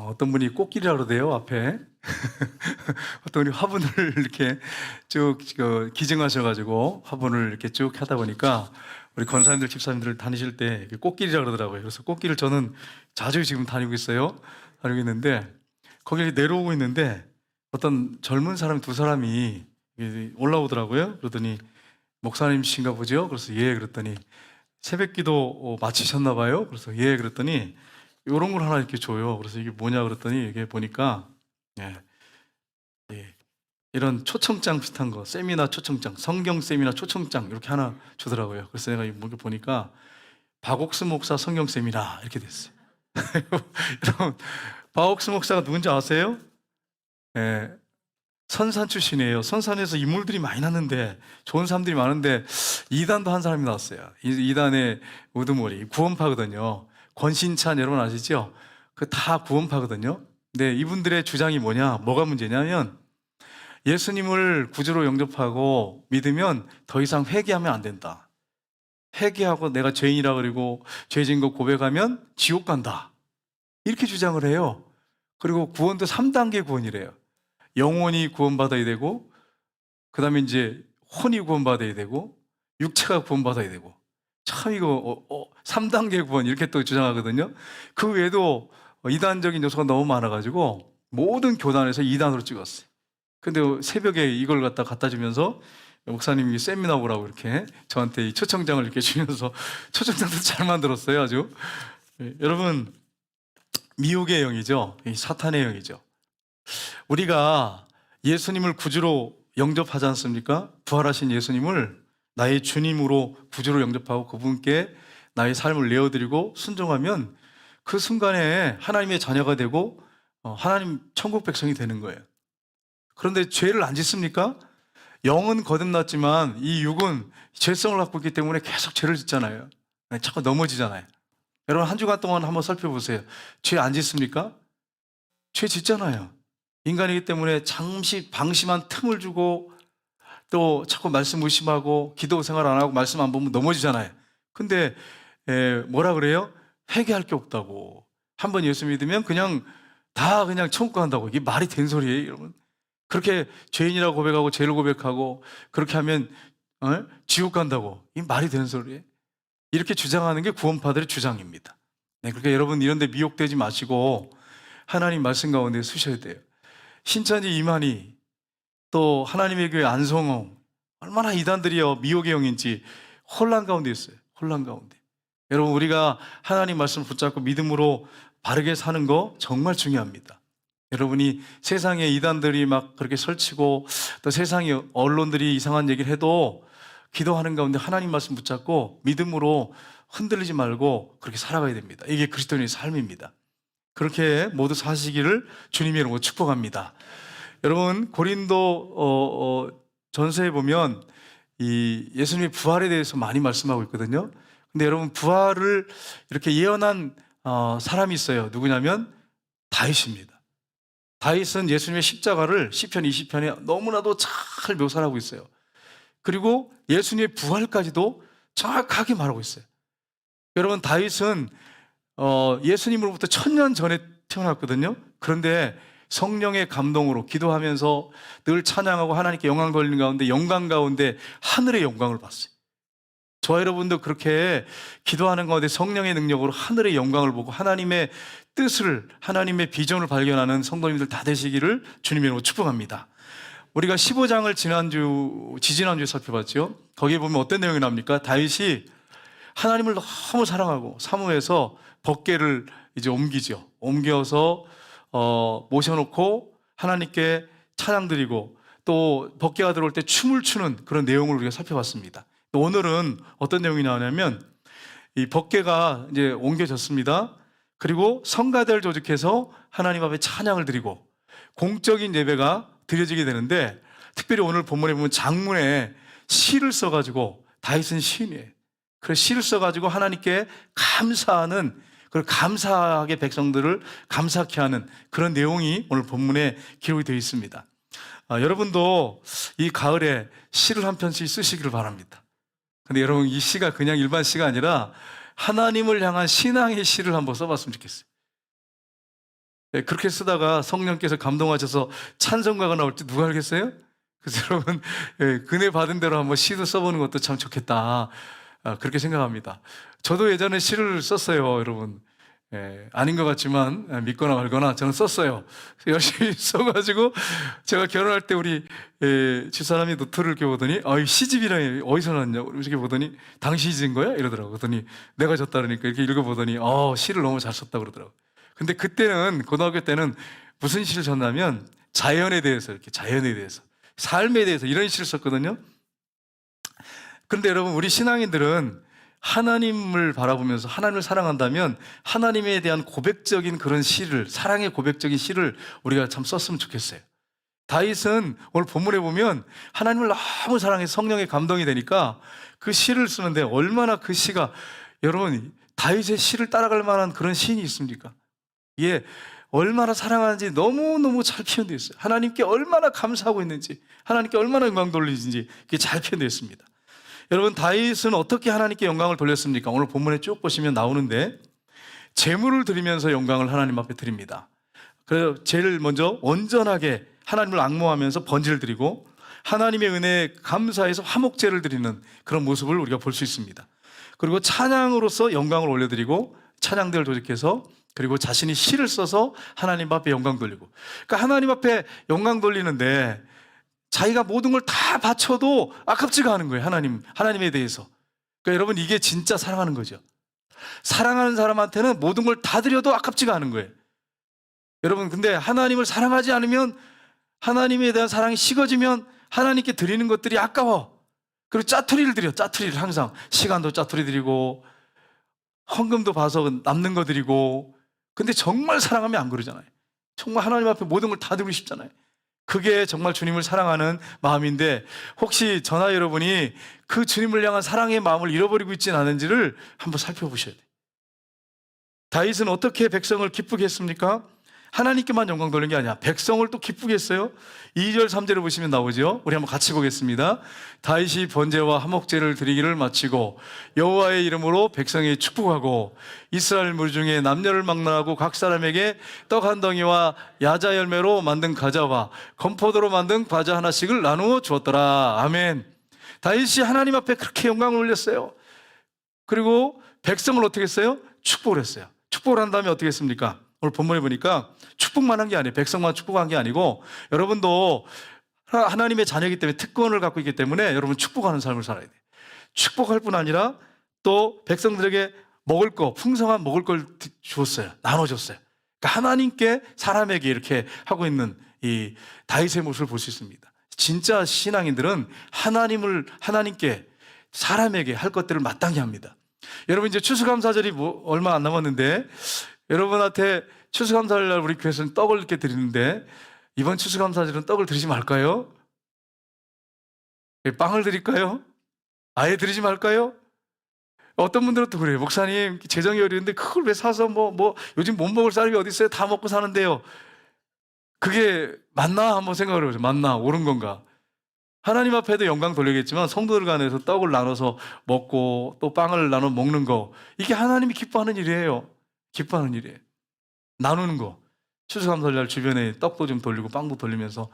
어떤 분이 꽃길이라고 그러대요, 앞에. 어떤 분이 화분을 이렇게 쭉 기증하셔가지고 화분을 이렇게 쭉 하다 보니까 우리 권사님들, 집사님들 다니실 때 이렇게 꽃길이라고 그러더라고요. 그래서 꽃길을 저는 자주 지금 다니고 있어요. 다니고 있는데 거기 내려오고 있는데 어떤 젊은 사람 두 사람이 올라오더라고요. 그러더니 목사님이신가 보죠? 그래서 예, 그랬더니 새벽 기도 마치셨나 봐요. 그래서 예, 그랬더니 이런 걸 하나 이렇게 줘요. 그래서 이게 뭐냐 그랬더니 이게 보니까 예, 예, 이런 초청장 비슷한 거, 세미나 초청장, 성경 세미나 초청장 이렇게 하나 주더라고요. 그래서 내가 이거 보니까 박옥수 목사 성경 세미나 이렇게 됐어요. 여러분, 박옥수 목사가 누군지 아세요? 예, 선산 출신이에요. 선산에서 인물들이 많이 났는데 좋은 사람들이 많은데 이단도 한 사람이 나왔어요. 이단의 우두머리 구원파거든요. 권신찬 여러분 아시죠? 그 다 구원파거든요. 근데 이분들의 주장이 뭐가 문제냐면 예수님을 구주로 영접하고 믿으면 더 이상 회개하면 안 된다. 회개하고 내가 죄인이라 그리고 죄진 거 고백하면 지옥 간다. 이렇게 주장을 해요. 그리고 구원도 3단계 구원이래요. 영혼이 구원받아야 되고, 그 다음에 이제 혼이 구원받아야 되고, 육체가 구원받아야 되고. 참 이거 3단계 구원 이렇게 또 주장하거든요. 그 외에도 이단적인 요소가 너무 많아가지고 모든 교단에서 이단으로 찍었어요. 근데 새벽에 이걸 갖다 주면서 목사님이 세미나 보라고 이렇게 저한테 이 초청장을 이렇게 주면서 초청장도 잘 만들었어요, 아주. 여러분, 미혹의 영이죠. 이 사탄의 영이죠. 우리가 예수님을 구주로 영접하지 않습니까? 부활하신 예수님을 나의 주님으로 구주로 영접하고 그분께 나의 삶을 내어드리고 순종하면 그 순간에 하나님의 자녀가 되고 하나님 천국 백성이 되는 거예요. 그런데 죄를 안 짓습니까? 영은 거듭났지만 이 육은 죄성을 갖고 있기 때문에 계속 죄를 짓잖아요. 자꾸 넘어지잖아요. 여러분, 한 주간 동안 한번 살펴보세요. 죄 안 짓습니까? 죄 짓잖아요. 인간이기 때문에 잠시 방심한 틈을 주고 또 자꾸 말씀 의심하고 기도 생활 안 하고 말씀 안 보면 넘어지잖아요. 근데 뭐라 그래요? 회개할 게 없다고. 한번 예수 믿으면 그냥 천국 간다고. 이게 말이 된 소리예요, 여러분. 그렇게 죄인이라고 고백하고 죄를 고백하고 그렇게 하면 지옥 간다고. 이게 말이 되는 소리예요. 이렇게 주장하는 게 구원파들의 주장입니다. 네, 그러니까 여러분 이런 데 미혹되지 마시고 하나님 말씀 가운데 서셔야 돼요. 신천지 이만희, 또 하나님의 교회 안성홍, 얼마나 이단들이요 미혹의 영인지 혼란 가운데 있어요. 혼란 가운데. 여러분, 우리가 하나님 말씀을 붙잡고 믿음으로 바르게 사는 거 정말 중요합니다. 여러분이 세상에 이단들이 막 그렇게 설치고 또 세상의 언론들이 이상한 얘기를 해도 기도하는 가운데 하나님 말씀 붙잡고 믿음으로 흔들리지 말고 그렇게 살아가야 됩니다. 이게 그리스도인의 삶입니다. 그렇게 모두 사시기를 주님의 이름으로 축복합니다. 여러분, 고린도 전서에 보면 이 예수님의 부활에 대해서 많이 말씀하고 있거든요. 근데 여러분, 부활을 이렇게 예언한 사람이 있어요. 누구냐면 다윗입니다. 다윗은 예수님의 십자가를 시편 20편에 너무나도 잘 묘사하고 있어요. 그리고 예수님의 부활까지도 정확하게 말하고 있어요. 여러분, 다윗은 예수님으로부터 1000년 전에 태어났거든요. 그런데 성령의 감동으로 기도하면서 늘 찬양하고 하나님께 영광 돌리는 가운데 영광 가운데 하늘의 영광을 봤어요. 저와 여러분도 그렇게 기도하는 가운데 성령의 능력으로 하늘의 영광을 보고 하나님의 뜻을, 하나님의 비전을 발견하는 성도님들 다 되시기를 주님의 이름으로 축복합니다. 우리가 15장을 지지난주에 살펴봤죠. 거기에 보면 어떤 내용이 나옵니까? 다윗이 하나님을 너무 사랑하고 사모해서 법궤를 이제 옮기죠. 옮겨서 모셔놓고 하나님께 찬양드리고 또 법궤가 들어올 때 춤을 추는 그런 내용을 우리가 살펴봤습니다. 오늘은 어떤 내용이 나오냐면 이 법궤가 이제 옮겨졌습니다. 그리고 성가대를 조직해서 하나님 앞에 찬양을 드리고 공적인 예배가 드려지게 되는데, 특별히 오늘 본문에 보면 장문에 시를 써가지고, 다윗은 시인이에요. 그래서 시를 써가지고 하나님께 감사하는, 그리고 감사하게 백성들을 감사케 하는 그런 내용이 오늘 본문에 기록이 되어 있습니다. 여러분도 이 가을에 시를 한 편씩 쓰시기를 바랍니다. 근데 여러분, 이 시가 그냥 일반 시가 아니라 하나님을 향한 신앙의 시를 한번 써봤으면 좋겠어요. 그렇게 쓰다가 성령께서 감동하셔서 찬송가가 나올지 누가 알겠어요? 그래서 여러분, 은혜 받은 대로 한번 시도 써보는 것도 참 좋겠다, 그렇게 생각합니다. 저도 예전에 시를 썼어요, 여러분. 아닌 것 같지만 믿거나 말거나 저는 썼어요. 열심히 써가지고 제가 결혼할 때 우리 집사람이 노트를 이렇게 보더니 이 시집이랑 어디서 났냐고 이렇게 보더니 당신이 지은 거야? 이러더라고. 그랬더니 내가 졌다 그러니까 이렇게 읽어보더니 시를 너무 잘 썼다 그러더라고. 근데 그때는 고등학교 때는 무슨 시를 썼냐면 자연에 대해서, 이렇게 자연에 대해서, 삶에 대해서 이런 시를 썼거든요. 그런데 여러분, 우리 신앙인들은 하나님을 바라보면서 하나님을 사랑한다면 하나님에 대한 고백적인 그런 시를, 사랑의 고백적인 시를 우리가 참 썼으면 좋겠어요. 다윗은 오늘 본문에 보면 하나님을 너무 사랑해서 성령의 감동이 되니까 그 시를 쓰는데, 얼마나 그 시가, 여러분, 다윗의 시를 따라갈 만한 그런 시인이 있습니까? 이게 얼마나 사랑하는지 너무너무 잘 표현되어 있어요. 하나님께 얼마나 감사하고 있는지, 하나님께 얼마나 영광 돌리는지 그게 잘 표현되어 있습니다. 여러분, 다윗은 어떻게 하나님께 영광을 돌렸습니까? 오늘 본문에 쭉 보시면 나오는데, 제물을 드리면서 영광을 하나님 앞에 드립니다. 그래서 제일 먼저 온전하게 하나님을 앙모하면서 번제를 드리고, 하나님의 은혜에 감사해서 화목제를 드리는 그런 모습을 우리가 볼 수 있습니다. 그리고 찬양으로서 영광을 올려드리고, 찬양대를 조직해서, 그리고 자신이 시를 써서 하나님 앞에 영광 돌리고. 그러니까 하나님 앞에 영광 돌리는데 자기가 모든 걸 다 바쳐도 아깝지가 않은 거예요. 하나님에 대해서. 그러니까 여러분, 이게 진짜 사랑하는 거죠. 사랑하는 사람한테는 모든 걸 다 드려도 아깝지가 않은 거예요. 여러분, 근데 하나님을 사랑하지 않으면, 하나님에 대한 사랑이 식어지면 하나님께 드리는 것들이 아까워. 그리고 짜투리를 드려. 짜투리를 항상 시간도 짜투리 드리고 헌금도 봐서 남는 거 드리고. 근데 정말 사랑하면 안 그러잖아요. 정말 하나님 앞에 모든 걸 다 드리고 싶잖아요. 그게 정말 주님을 사랑하는 마음인데, 혹시 저나 여러분이 그 주님을 향한 사랑의 마음을 잃어버리고 있지는 않은지를 한번 살펴보셔야 돼요. 다윗은 어떻게 백성을 기쁘게 했습니까? 하나님께만 영광 돌린 게 아니야. 백성을 또 기쁘게 했어요. 2절 3절을 보시면 나오죠. 우리 한번 같이 보겠습니다. 다윗이 번제와 화목제를 드리기를 마치고 여호와의 이름으로 백성이 축복하고, 이스라엘 무리 중에 남녀를 막론하고 각 사람에게 떡 한 덩이와 야자 열매로 만든 과자와 건포도로 만든 과자 하나씩을 나누어 주었더라. 아멘. 다윗이 하나님 앞에 그렇게 영광을 올렸어요. 그리고 백성을 어떻게 했어요? 축복을 했어요. 축복을 한 다음에 어떻게 했습니까? 오늘 본문에 보니까 축복만 한 게 아니에요. 백성만 축복한 게 아니고, 여러분도 하나님의 자녀이기 때문에, 특권을 갖고 있기 때문에 여러분 축복하는 삶을 살아야 돼요. 축복할 뿐 아니라 또 백성들에게 먹을 거, 풍성한 먹을 걸 주었어요. 나눠줬어요. 그러니까 하나님께, 사람에게 이렇게 하고 있는 이 다윗의 모습을 볼 수 있습니다. 진짜 신앙인들은 하나님께, 사람에게 할 것들을 마땅히 합니다. 여러분, 이제 추수감사절이 얼마 안 남았는데, 여러분한테 추수감사절 우리 교회에서는 떡을 이렇게 드리는데, 이번 추수감사절은 떡을 드리지 말까요? 빵을 드릴까요? 아예 드리지 말까요? 어떤 분들은 또 그래요. 목사님, 재정이 어려운데 그걸 왜 사서 요즘 못 먹을 사람이 어디 있어요? 다 먹고 사는데요. 그게 맞나? 한번 생각을 해보세요. 맞나? 옳은 건가? 하나님 앞에도 영광 돌리겠지만 성도들 간에서 떡을 나눠서 먹고 또 빵을 나눠 먹는 거, 이게 하나님이 기뻐하는 일이에요. 기뻐하는 일이에요. 나누는 거. 추수감사절 주변에 떡도 좀 돌리고 빵도 돌리면서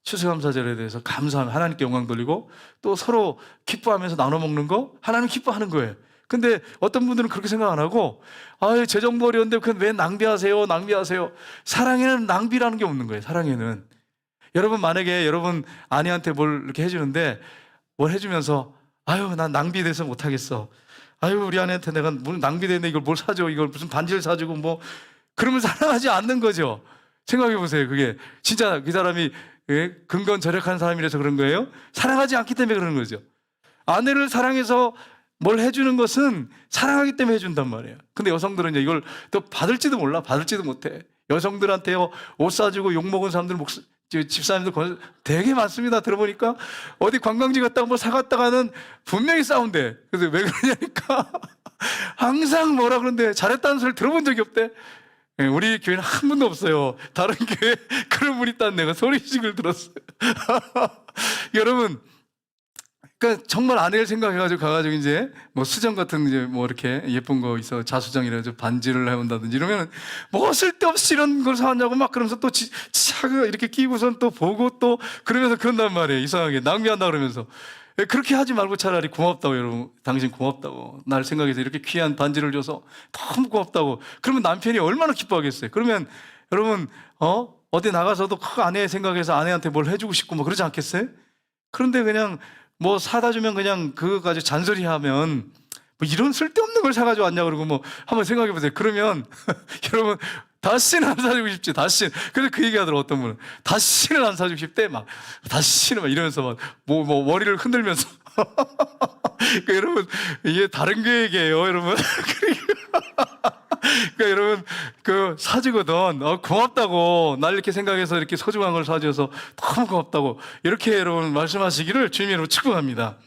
추수감사절에 대해서 감사하며 하나님께 영광 돌리고, 또 서로 기뻐하면서 나눠 먹는 거, 하나님 기뻐하는 거예요. 근데 어떤 분들은 그렇게 생각 안 하고, 재정도 어려운데 그건 왜 낭비하세요? 사랑에는 낭비라는 게 없는 거예요. 사랑에는. 여러분, 만약에 여러분 아내한테 뭘 이렇게 해주는데, 뭘 해주면서 난 낭비돼서 못하겠어, 우리 아내한테 내가 뭘 낭비되는데 이걸 뭘 사줘, 이걸 무슨 반지를 사주고 그러면 사랑하지 않는 거죠. 생각해 보세요. 그게 진짜 그 사람이 근건절약한 사람이라서 그런 거예요? 사랑하지 않기 때문에 그러는 거죠. 아내를 사랑해서 뭘 해주는 것은 사랑하기 때문에 해준단 말이에요. 근데 여성들은 이걸 또 받을지도 몰라, 받을지도 못해. 여성들한테 옷 사주고 욕먹은 사람들, 집사님들 되게 많습니다. 들어보니까 어디 관광지 갔다가 뭐 사갔다가는 분명히 싸운대. 그래서 왜 그러냐니까 항상 뭐라 그러는데, 잘했다는 소리를 들어본 적이 없대. 우리 교회는 한 분도 없어요. 다른 교회 그런 분 있다는 내가 소리식을 들었어요. 여러분, 그러니까 정말 아내를 생각해가지고 가가지고 이제 뭐 수정 같은 이제 뭐 이렇게 예쁜 거 있어 자수정이라서 반지를 해온다든지 이러면 뭐 쓸데없이 이런 걸 사왔냐고 막 그러면서 또 차가 이렇게 끼고선 또 보고 또 그러면서 그런단 말이에요. 이상하게 낭비한다 그러면서. 그렇게 하지 말고 차라리 고맙다고, 여러분. 당신 고맙다고. 날 생각해서 이렇게 귀한 반지를 줘서 너무 고맙다고. 그러면 남편이 얼마나 기뻐하겠어요. 그러면 여러분, 어디 나가서도 그 아내 생각해서 아내한테 뭘 해주고 싶고 뭐 그러지 않겠어요? 그런데 그냥 뭐 사다 주면 그냥 그거 가지고 잔소리하면 뭐 이런 쓸데없는 걸 사가지고 왔냐 그러고 뭐 한번 생각해 보세요. 그러면 여러분 다시는 안 사주고 싶지. 다시는. 그래서 그 얘기 하더라고 어떤 분은. 다시는 안 사주고 싶대. 막 다시는 막 이러면서 막 뭐 머리를 흔들면서. 그러니까 여러분 이게 다른 계획이에요, 여러분. 그러니까 여러분 그 사주거든 고맙다고 날 이렇게 생각해서 이렇게 소중한 걸 사줘서 너무 고맙다고 이렇게 여러분 말씀하시기를 주님의 이름으로 축복합니다.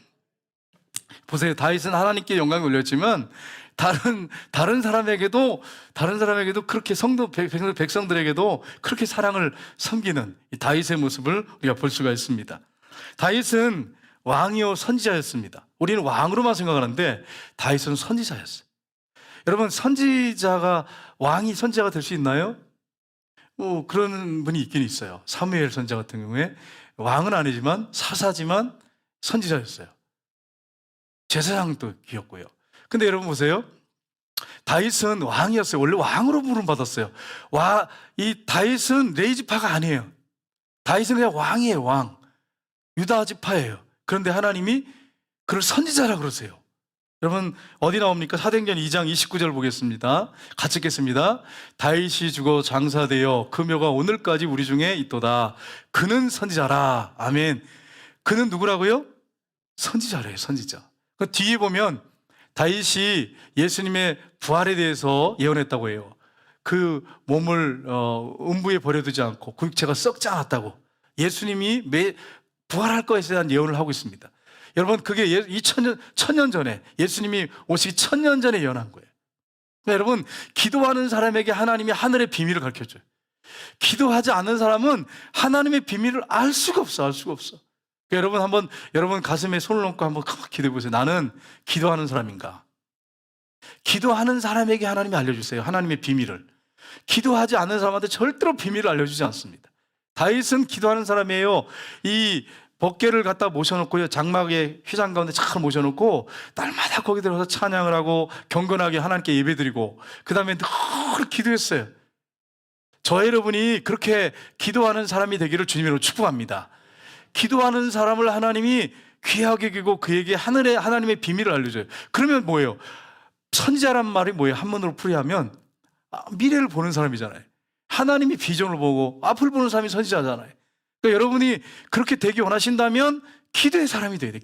보세요. 다윗은 하나님께 영광이 올렸지만 다른 사람에게도 그렇게 백성들에게도 그렇게 사랑을 섬기는 이 다윗의 모습을 우리가 볼 수가 있습니다. 다윗은 왕이요 선지자였습니다. 우리는 왕으로만 생각하는데 다윗은 선지자였어요. 여러분 왕이 선지자가 될 수 있나요? 뭐 그런 분이 있긴 있어요. 사무엘 선지자 같은 경우에 왕은 아니지만 사사지만 선지자였어요. 제사장도 기었고요. 근데 여러분 보세요. 다윗은 왕이었어요. 원래 왕으로 부름받았어요. 이 다윗은 레이지파가 아니에요. 다윗은 그냥 왕이에요. 왕. 유다 지파예요. 그런데 하나님이 그를 선지자라 그러세요. 여러분 어디 나옵니까? 사도행전 2장 29절 보겠습니다. 같이 읽겠습니다. 다윗이 죽어 장사되어 그 묘가 오늘까지 우리 중에 있도다. 그는 선지자라. 아멘. 그는 누구라고요? 선지자래요. 선지자. 그 뒤에 보면 다윗이 예수님의 부활에 대해서 예언했다고 해요. 그 몸을 음부에 버려두지 않고 그 육체가 썩지 않았다고. 예수님이 부활할 것에 대한 예언을 하고 있습니다. 여러분 그게 2000년 전에 예수님이 오시기 1000년 전에 예언한 거예요. 그러니까 여러분 기도하는 사람에게 하나님이 하늘의 비밀을 가르쳐줘요. 기도하지 않는 사람은 하나님의 비밀을 알 수가 없어. 그러니까 여러분 가슴에 손을 얹고 한번 기도해 보세요. 나는 기도하는 사람인가? 기도하는 사람에게 하나님이 알려주세요. 하나님의 비밀을. 기도하지 않는 사람한테 절대로 비밀을 알려주지 않습니다. 다윗은 기도하는 사람이에요. 이 법궤를 갖다 모셔놓고요. 장막의 휘장 가운데 잘 모셔놓고 날마다 거기 들어서 찬양을 하고 경건하게 하나님께 예배드리고 그 다음에 늘 기도했어요. 저 여러분이 그렇게 기도하는 사람이 되기를 주님으로 축복합니다. 기도하는 사람을 하나님이 귀하게 여기고 그에게 하나님의 비밀을 알려줘요. 그러면 뭐예요? 선지자란 말이 뭐예요? 한문으로 풀이하면 미래를 보는 사람이잖아요. 하나님이 비전을 보고 앞을 보는 사람이 선지자잖아요. 그러니까 여러분이 그렇게 되기 원하신다면 기도의 사람이 돼야 돼요.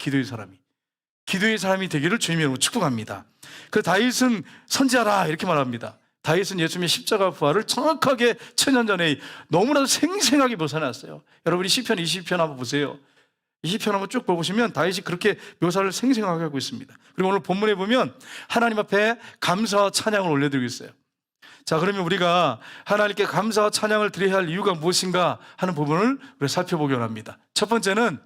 기도의 사람이 되기를 주님의 이름으로 축복합니다. 그 다윗은 선지자라 이렇게 말합니다. 다윗은 예수님의 십자가 부활을 정확하게 1000년 전에 너무나도 생생하게 묘사해놨어요. 여러분이 시편 20편 한번 보세요. 20편 한번 쭉 보시면 다윗이 그렇게 묘사를 생생하게 하고 있습니다. 그리고 오늘 본문에 보면 하나님 앞에 감사와 찬양을 올려드리고 있어요. 자, 그러면 우리가 하나님께 감사와 찬양을 드려야 할 이유가 무엇인가 하는 부분을 우리가 살펴보기 원합니다. 첫 번째는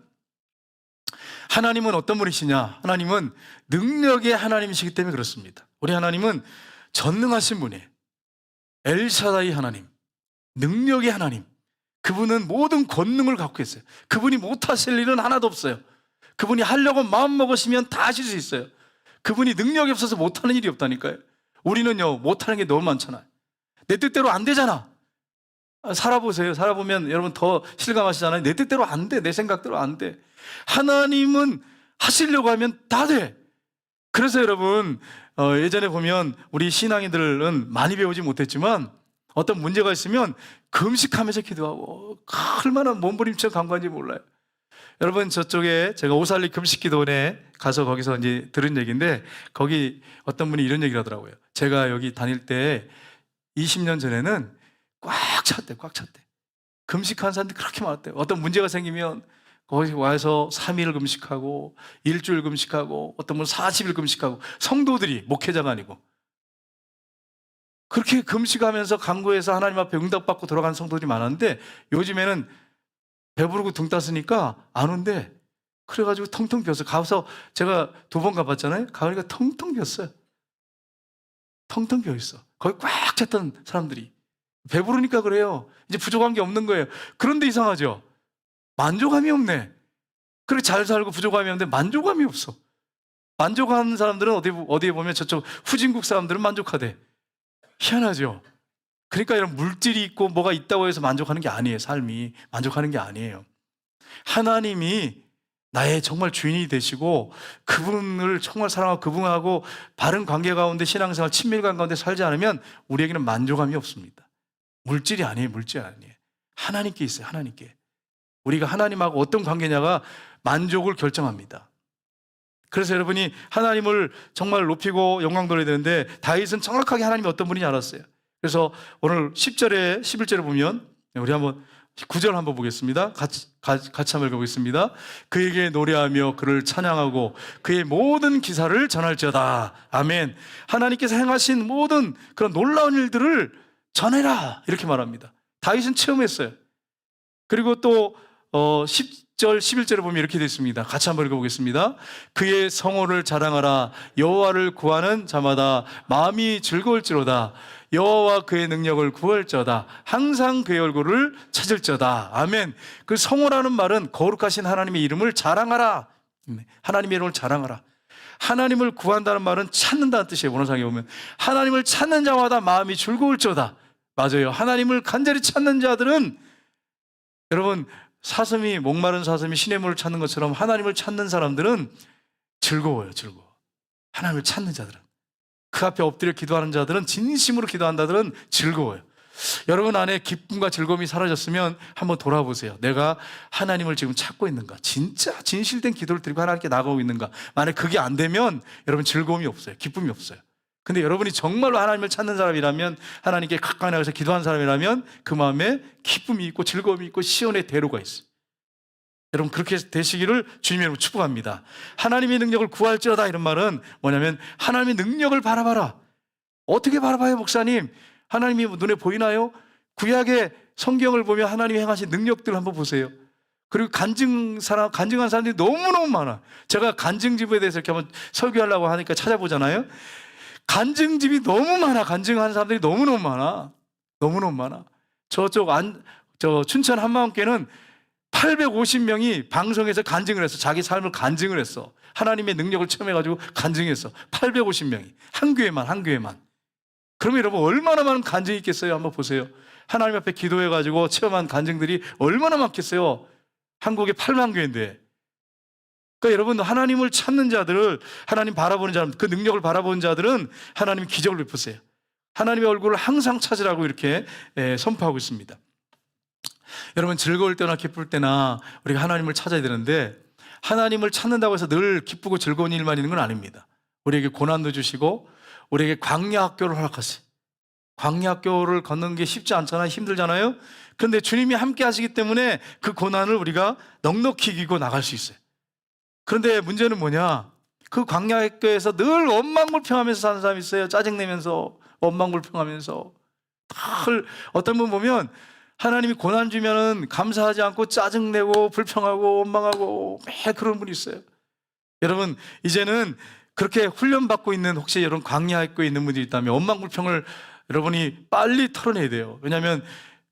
하나님은 어떤 분이시냐? 하나님은 능력의 하나님이시기 때문에 그렇습니다. 우리 하나님은 전능하신 분이에요. 엘샤다이 하나님, 능력의 하나님. 그분은 모든 권능을 갖고 있어요. 그분이 못하실 일은 하나도 없어요. 그분이 하려고 마음먹으시면 다 하실 수 있어요. 그분이 능력이 없어서 못하는 일이 없다니까요. 우리는요 못하는 게 너무 많잖아요. 내 뜻대로 안 되잖아. 살아보세요. 살아보면 여러분 더 실감하시잖아요. 내 뜻대로 안 돼. 내 생각대로 안 돼. 하나님은 하시려고 하면 다 돼. 그래서 여러분 예전에 보면 우리 신앙인들은 많이 배우지 못했지만 어떤 문제가 있으면 금식하면서 기도하고 얼마나 몸부림쳐 간구한지 몰라요. 여러분 저쪽에 제가 오살리 금식기도원에 가서 거기서 이제 들은 얘기인데 거기 어떤 분이 이런 얘기를 하더라고요. 제가 여기 다닐 때 20년 전에는 꽉 찼대. 금식한 사람들이 그렇게 많았대요. 어떤 문제가 생기면 거기 와서 3일 금식하고 일주일 금식하고 어떤 분은 40일 금식하고 성도들이 목회자가 아니고 그렇게 금식하면서 간구해서 하나님 앞에 응답받고 돌아가는 성도들이 많았는데 요즘에는 배부르고 등 땄으니까 안 온대. 그래가지고 텅텅 비었어요. 가서 제가 2번 가봤잖아요. 가보니까 텅텅 비었어요. 텅텅 비어있어. 거기 꽉 찼던 사람들이. 배부르니까 그래요. 이제 부족한 게 없는 거예요. 그런데 이상하죠? 만족감이 없네. 그렇게 잘 살고 부족함이 없는데 만족감이 없어. 만족하는 사람들은 어디에 보면 저쪽 후진국 사람들은 만족하대. 희한하죠? 그러니까 이런 물질이 있고 뭐가 있다고 해서 만족하는 게 아니에요. 삶이 만족하는 게 아니에요. 하나님이 나의 정말 주인이 되시고 그분을 정말 사랑하고 그분하고 바른 관계 가운데 신앙생활 친밀감 가운데 살지 않으면 우리에게는 만족감이 없습니다. 물질이 아니에요. 물질이 아니에요. 하나님께 있어요. 하나님께. 우리가 하나님하고 어떤 관계냐가 만족을 결정합니다. 그래서 여러분이 하나님을 정말 높이고 영광 돌려야 되는데 다윗은 정확하게 하나님이 어떤 분인지 알았어요. 그래서 오늘 10절에 11절에 보면 우리 한번 9절 한번 보겠습니다. 같이 한번 읽어보겠습니다. 그에게 노래하며 그를 찬양하고 그의 모든 기사를 전할지어다. 아멘. 하나님께서 행하신 모든 그런 놀라운 일들을 전해라 이렇게 말합니다. 다윗은 체험했어요. 그리고 또 10절 11절에 보면 이렇게 되어 있습니다. 같이 한번 읽어보겠습니다. 그의 성호를 자랑하라. 여호와를 구하는 자마다 마음이 즐거울지로다. 여호와와 그의 능력을 구할지어다. 항상 그의 얼굴을 찾을지어다. 아멘. 그 성호라는 말은 거룩하신 하나님의 이름을 자랑하라. 하나님의 이름을 자랑하라. 하나님을 구한다는 말은 찾는다는 뜻이에요. 원어상에 보면 하나님을 찾는 자마다 마음이 즐거울지어다. 맞아요. 하나님을 간절히 찾는 자들은 여러분 사슴이 목마른 사슴이 시냇물을 찾는 것처럼 하나님을 찾는 사람들은 즐거워요. 즐거워. 하나님을 찾는 자들은 그 앞에 엎드려 기도하는 자들은 진심으로 기도하는 자들은 즐거워요. 여러분 안에 기쁨과 즐거움이 사라졌으면 한번 돌아보세요. 내가 하나님을 지금 찾고 있는가? 진짜 진실된 기도를 드리고 하나님께 나가고 있는가? 만약 그게 안 되면 여러분 즐거움이 없어요. 기쁨이 없어요. 근데 여러분이 정말로 하나님을 찾는 사람이라면 하나님께 가까이 나가서 기도하는 사람이라면 그 마음에 기쁨이 있고 즐거움이 있고 시온의 대로가 있어요. 여러분 그렇게 되시기를 주님의 이름으로 축복합니다. 하나님의 능력을 구할지어다 이런 말은 뭐냐면 하나님의 능력을 바라봐라. 어떻게 바라봐요 목사님? 하나님이 눈에 보이나요? 구약의 성경을 보면 하나님이 행하신 능력들을 한번 보세요. 그리고 간증한 사람들이 너무너무 많아. 제가 간증집에 대해서 이렇게 한번 설교하려고 하니까 찾아보잖아요. 간증집이 너무 많아. 간증한 사람들이 너무너무 많아. 너무너무 많아. 저 춘천 한마음교회는 850명이 방송에서 간증을 했어. 자기 삶을 간증을 했어. 하나님의 능력을 체험해가지고 간증했어. 850명이. 한 교회만. 그러면 여러분 얼마나 많은 간증이 있겠어요? 한번 보세요. 하나님 앞에 기도해가지고 체험한 간증들이 얼마나 많겠어요? 한국에 8만 교회인데. 그러니까 여러분 하나님을 찾는 자들을 하나님 바라보는 자들, 그 능력을 바라보는 자들은 하나님이 기적을 베푸세요. 하나님의 얼굴을 항상 찾으라고 이렇게 선포하고 있습니다. 여러분 즐거울 때나 기쁠 때나 우리가 하나님을 찾아야 되는데 하나님을 찾는다고 해서 늘 기쁘고 즐거운 일만 있는 건 아닙니다. 우리에게 고난도 주시고 우리에게 광야 학교를 허락하세요. 광야 학교를 걷는 게 쉽지 않잖아요. 힘들잖아요. 그런데 주님이 함께 하시기 때문에 그 고난을 우리가 넉넉히 이기고 나갈 수 있어요. 그런데 문제는 뭐냐? 그 광야 학교에서 늘 원망불평하면서 사는 사람이 있어요. 짜증내면서 원망불평하면서 늘 어떤 분 보면 하나님이 고난 주면은 감사하지 않고 짜증내고 불평하고 원망하고 매일 그런 분이 있어요. 여러분 이제는 그렇게 훈련받고 있는 혹시 여러분 광야 학교에 있는 분들이 있다면 원망불평을 여러분이 빨리 털어내야 돼요. 왜냐하면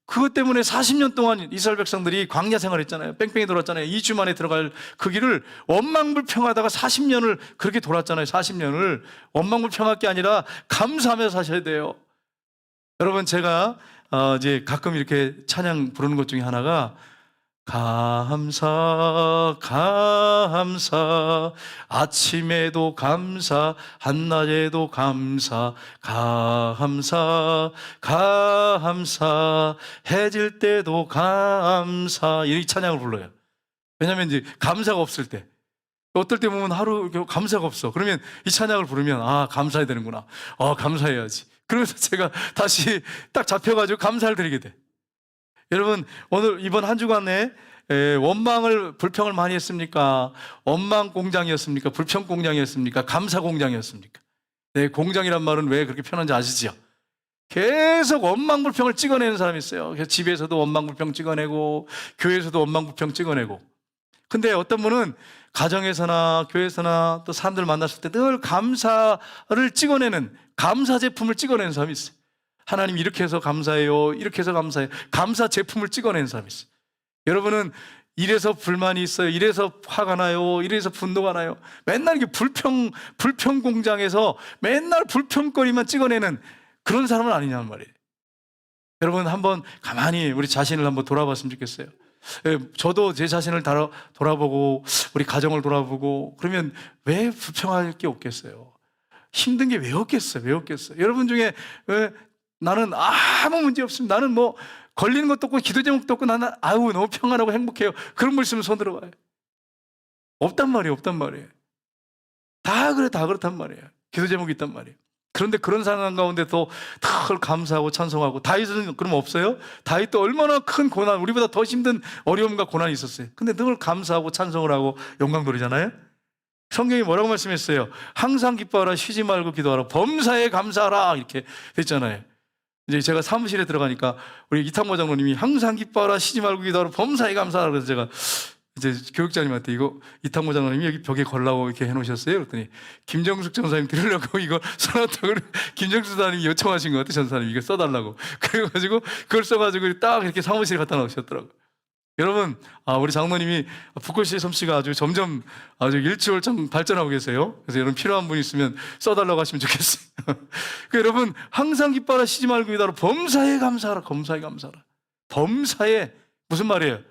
그것 때문에 40년 동안 이스라엘 백성들이 광야 생활했잖아요. 뺑뺑이 돌았잖아요. 2주 만에 들어갈 그 길을 원망불평하다가 40년을 그렇게 돌았잖아요. 40년을 원망불평할 게 아니라 감사하며 사셔야 돼요. 여러분 제가 이제 가끔 이렇게 찬양 부르는 것 중에 하나가 감사 아침에도 감사 한낮에도 감사 해질 때도 감사 이 찬양을 불러요. 왜냐하면 이제 감사가 없을 때 어떨 때 보면 하루 감사가 없어. 그러면 이 찬양을 부르면 감사해야 되는구나. 감사해야지. 그러면서 제가 다시 딱 잡혀가지고 감사를 드리게 돼. 여러분 오늘 이번 한 주간에 불평을 많이 했습니까? 원망 공장이었습니까? 불평 공장이었습니까? 감사 공장이었습니까? 네, 공장이란 말은 왜 그렇게 편한지 아시죠? 계속 원망불평을 찍어내는 사람이 있어요. 그래서 집에서도 원망불평 찍어내고 교회에서도 원망불평 찍어내고. 근데 어떤 분은 가정에서나 교회에서나 또 사람들 만났을 때 늘 감사를 찍어내는, 감사 제품을 찍어내는 사람이 있어요. 하나님 이렇게 해서 감사해요, 이렇게 해서 감사해요. 감사 제품을 찍어내는 사람이 있어요. 여러분은 이래서 불만이 있어요, 이래서 화가 나요, 이래서 분노가 나요, 맨날 이게 불평 공장에서 맨날 불평거리만 찍어내는 그런 사람은 아니냐는 말이에요. 여러분 한번 가만히 우리 자신을 한번 돌아봤으면 좋겠어요. 저도 제 자신을 돌아보고 우리 가정을 돌아보고 그러면 왜 불평할 게 없겠어요? 힘든 게 왜 없겠어요? 왜 없겠어요? 여러분 중에 왜 나는 아무 문제 없습니다, 나는 뭐 걸리는 것도 없고 기도 제목도 없고 나는 아우 너무 평안하고 행복해요, 그런 분 있으면 손 들어봐요. 없단 말이에요. 없단 말이에요. 다 그래, 다 그렇단 말이에요. 기도 제목이 있단 말이에요. 그런데 그런 상황 가운데도 늘 감사하고 찬송하고. 다윗은 그럼 없어요? 다윗도 얼마나 큰 고난, 우리보다 더 힘든 어려움과 고난이 있었어요. 근데 늘 감사하고 찬송을 하고 영광 돌리잖아요. 성경이 뭐라고 말씀했어요? 항상 기뻐하라, 쉬지 말고 기도하라, 범사에 감사하라, 이렇게 됐잖아요. 이제 제가 사무실에 들어가니까 우리 이탕모 장로님이 항상 기뻐하라, 쉬지 말고 기도하라, 범사에 감사하라, 그래서 제가 이제 교육자님한테 이거 이탕모 장로님이 여기 벽에 걸라고 이렇게 해놓으셨어요. 그랬더니 김정숙 전사님 들으려고 이거 써놨다고, 김정숙 전사님이 요청하신 것 같아요. 전사님 이거 써달라고. 그래가지고 그걸 써가지고 딱 이렇게 사무실에 갖다 놓으셨더라고요. 여러분, 우리 장로님이 북글씨 솜씨가 아주 점점 아주 일취월장 발전하고 계세요. 그래서 여러분 필요한 분 있으면 써달라고 하시면 좋겠어요. 여러분 항상 기뻐하라, 쉬지 말고 기도하라, 범사에 감사하라, 범사에 감사하라. 범사에 무슨 말이에요?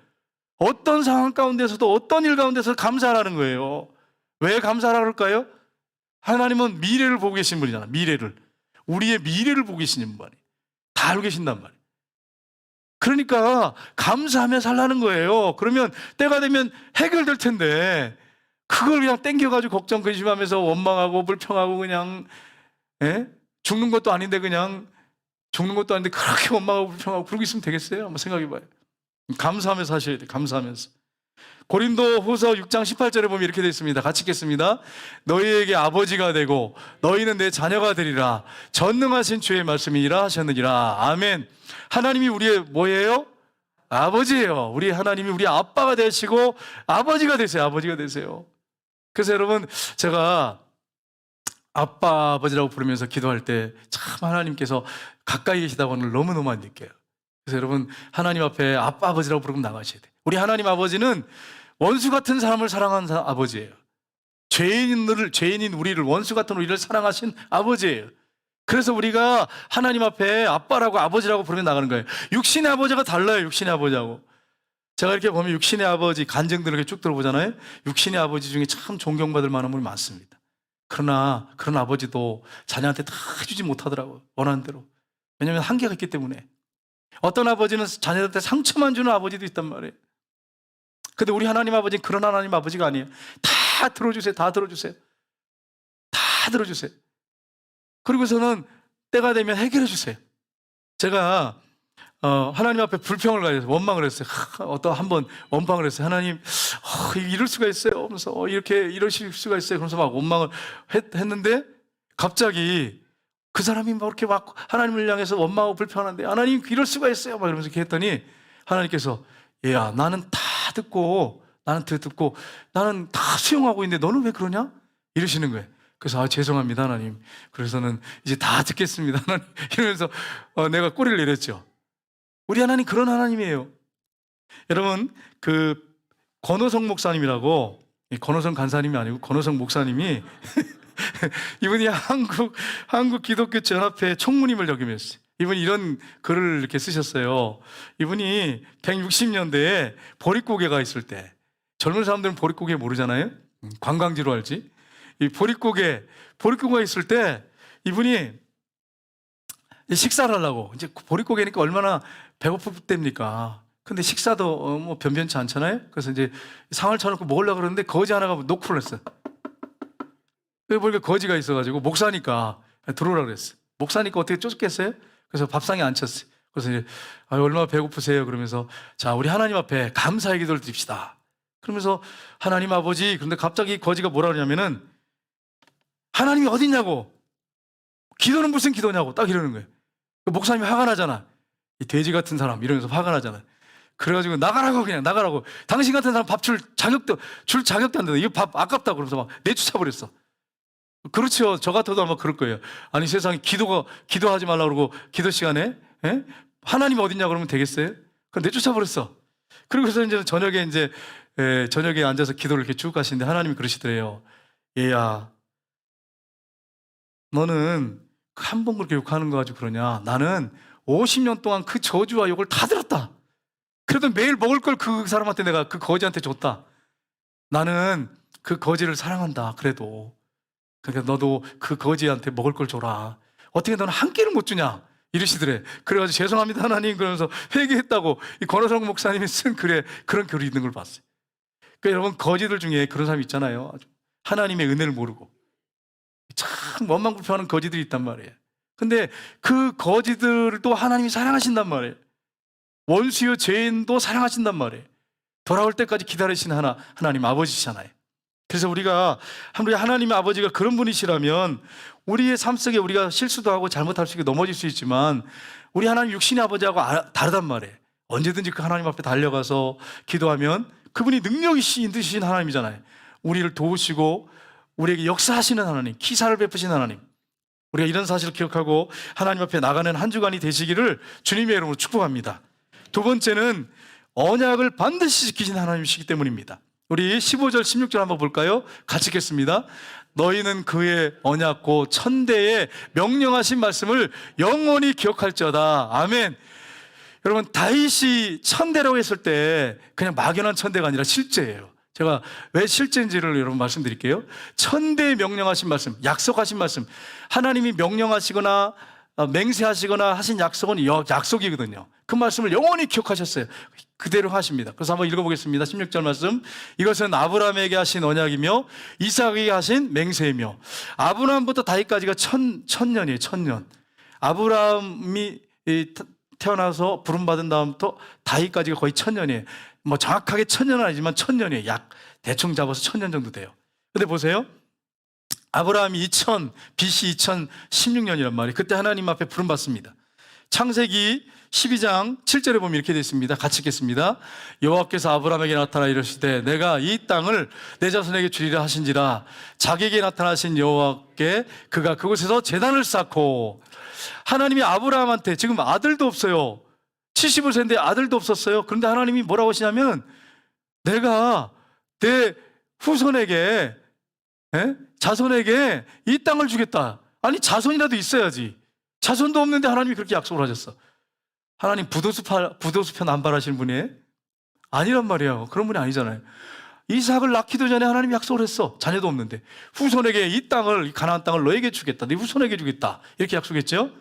어떤 상황 가운데서도 어떤 일 가운데서 감사하라는 거예요. 왜 감사하라 그럴까요? 하나님은 미래를 보고 계신 분이잖아. 미래를, 우리의 미래를 보고 계시는 분이 다 알고 계신단 말이에요. 그러니까 감사하며 살라는 거예요. 그러면 때가 되면 해결될 텐데 그걸 그냥 땡겨가지고 걱정 근심하면서 원망하고 불평하고 그냥 죽는 것도 아닌데 그냥 죽는 것도 아닌데 그렇게 원망하고 불평하고 그러고 있으면 되겠어요? 한번 생각해봐요. 감사하면서 하셔야 돼요. 감사하면서. 고린도 후서 6장 18절에 보면 이렇게 되어 있습니다. 같이 읽겠습니다. 너희에게 아버지가 되고 너희는 내 자녀가 되리라, 전능하신 주의 말씀이라 하셨느니라. 아멘. 하나님이 우리의 뭐예요? 아버지예요. 우리 하나님이 우리 아빠가 되시고 아버지가 되세요. 아버지가 되세요. 그래서 여러분 제가 아빠 아버지라고 부르면서 기도할 때 참 하나님께서 가까이 계시다고는 너무너무 안 느껴요. 그래서 여러분 하나님 앞에 아빠 아버지라고 부르면 나가셔야 돼요. 우리 하나님 아버지는 원수 같은 사람을 사랑하는 아버지예요. 죄인인 우리를, 원수 같은 우리를 사랑하신 아버지예요. 그래서 우리가 하나님 앞에 아빠라고 아버지라고 부르면 나가는 거예요. 육신의 아버지가 달라요. 육신의 아버지하고. 제가 이렇게 보면 육신의 아버지 간증들을 이렇게 쭉 들어보잖아요. 육신의 아버지 중에 참 존경받을 만한 분이 많습니다. 그러나 그런 아버지도 자녀한테 다 해주지 못하더라고요. 원하는 대로. 왜냐하면 한계가 있기 때문에. 어떤 아버지는 자녀한테 상처만 주는 아버지도 있단 말이에요. 근데 우리 하나님 아버지는 그런 하나님 아버지가 아니에요. 다 들어주세요. 다 들어주세요. 다 들어주세요. 그리고서는 때가 되면 해결해 주세요. 제가 하나님 앞에 불평을 가져서 원망을 했어요. 어떤 한번 원망을 했어요. 하나님, 이럴 수가 있어요. 하면서 이렇게 이러실 수가 있어요. 그러면서 막 원망을 했는데 갑자기 그 사람이 막 이렇게 막 하나님을 향해서 원망하고 불평하는데, 하나님 이럴 수가 있어요. 막 이러면서 이렇게 했더니 하나님께서, 얘야, 나는 다 듣고 나는 다 수용하고 있는데 너는 왜 그러냐? 이러시는 거예요. 그래서 죄송합니다 하나님, 그래서는 이제 다 듣겠습니다 하나님, 이러면서 내가 꼬리를 내렸죠. 우리 하나님 그런 하나님이에요. 여러분 그 권호성 목사님이라고, 권호성 간사님이 아니고 권호성 목사님이 이분이 한국 기독교 전합회 총무님을 역임했어요. 이분이 이런 글을 이렇게 쓰셨어요. 이분이 160년대에 보릿고개가 있을 때, 젊은 사람들은 보릿고개 모르잖아요. 관광지로 알지. 이 보릿고개가 있을 때 이분이 식사를 하려고, 이제 보릿고개니까 얼마나 배고플 때입니까? 근데 식사도 뭐 변변치 않잖아요. 그래서 이제 상을 쳐놓고 먹으려고 그러는데 거지 하나가 노크를 했어요. 보니까 거지가 있어가지고 목사니까 들어오라 그랬어요. 목사니까 어떻게 쫓겠어요? 그래서 밥상에 앉혔어요. 그래서 이제 얼마나 배고프세요? 그러면서 자, 우리 하나님 앞에 감사의 기도를 드립시다. 그러면서 하나님 아버지, 그런데 갑자기 거지가 뭐라 그러냐면은 하나님이 어딨냐고, 기도는 무슨 기도냐고 딱 이러는 거예요. 목사님이 화가 나잖아. 이 돼지 같은 사람 이러면서 화가 나잖아. 그래가지고 나가라고, 그냥 나가라고. 당신 같은 사람 밥 줄 자격도 안 된다. 이거 밥 아깝다. 그러면서 막 내쫓아버렸어. 그렇죠. 저 같아도 아마 그럴 거예요. 아니 세상에 기도하지 말라고 그러고 기도 시간에 하나님 어딨냐 그러면 되겠어요? 그럼 내쫓아버렸어. 그리고서 이제 저녁에 앉아서 기도를 이렇게 쭉 하시는데 하나님이 그러시더래요. 얘야, 너는 한 번 그렇게 욕하는 거 가지고 그러냐? 나는 50년 동안 그 저주와 욕을 다 들었다. 그래도 매일 먹을 걸 그 사람한테 내가 그 거지한테 줬다. 나는 그 거지를 사랑한다. 그래도. 그러니까 너도 그 거지한테 먹을 걸 줘라. 어떻게 너는 한 끼를 못 주냐? 이러시더래. 그래가지고 죄송합니다 하나님 그러면서 회개했다고 이 권호성 목사님이 쓴 글에 그런 글이 있는 걸 봤어요. 그러니까 여러분 거지들 중에 그런 사람이 있잖아요. 하나님의 은혜를 모르고 참 원망불평하는 거지들이 있단 말이에요. 근데 그 거지들도 하나님이 사랑하신단 말이에요. 원수요 죄인도 사랑하신단 말이에요. 돌아올 때까지 기다리시는 하나님 아버지시잖아요. 그래서 우리가 하나님의 아버지가 그런 분이시라면 우리의 삶 속에 우리가 실수도 하고 잘못할 수 있고 넘어질 수 있지만 우리 하나님 육신의 아버지하고 다르단 말이에요. 언제든지 그 하나님 앞에 달려가서 기도하면 그분이 능력이 있으신 하나님이잖아요. 우리를 도우시고 우리에게 역사하시는 하나님, 기사를 베푸신 하나님. 우리가 이런 사실을 기억하고 하나님 앞에 나가는 한 주간이 되시기를 주님의 이름으로 축복합니다. 두 번째는 언약을 반드시 지키신 하나님이시기 때문입니다. 우리 15절 16절 한번 볼까요? 같이 읽겠습니다. 너희는 그의 언약고 천대에 명령하신 말씀을 영원히 기억할지어다. 아멘. 여러분 다윗이 천대라고 했을 때 그냥 막연한 천대가 아니라 실제예요. 제가 왜 실제인지를 여러분 말씀드릴게요. 천대에 명령하신 말씀, 약속하신 말씀, 하나님이 명령하시거나 맹세하시거나 하신 약속은 약속이거든요. 그 말씀을 영원히 기억하셨어요. 그대로 하십니다. 그래서 한번 읽어보겠습니다. 16절 말씀. 이것은 아브라함에게 하신 언약이며 이삭에게 하신 맹세이며. 아브라함부터 다윗까지가 천년이에요. 천년. 아브라함이 태어나서 부름받은 다음부터 다윗까지가 거의 천년이에요. 뭐 정확하게 천년은 아니지만 천년이에요. 약 대충 잡아서 천년 정도 돼요. 근데 보세요. 아브라함이 BC 2016년이란 말이에요. 그때 하나님 앞에 부름받습니다. 창세기 12장 7절에 보면 이렇게 되어 있습니다. 같이 읽겠습니다. 여호와께서 아브라함에게 나타나 이르시되 내가 이 땅을 내 자손에게 주리라 하신지라. 자기에게 나타나신 여호와께 그가 그곳에서 제단을 쌓고. 하나님이 아브라함한테 지금 아들도 없어요. 70세인데 아들도 없었어요. 그런데 하나님이 뭐라고 하시냐면 내가 내 후손에게 자손에게 이 땅을 주겠다. 아니 자손이라도 있어야지. 자손도 없는데 하나님이 그렇게 약속을 하셨어. 하나님 부도수표 남발하시는 분이에요? 아니란 말이에요. 그런 분이 아니잖아요. 이삭을 낳기도 전에 하나님이 약속을 했어. 자녀도 없는데 후손에게 이 땅을, 가나안 땅을 너에게 주겠다. 네 후손에게 주겠다. 이렇게 약속했죠.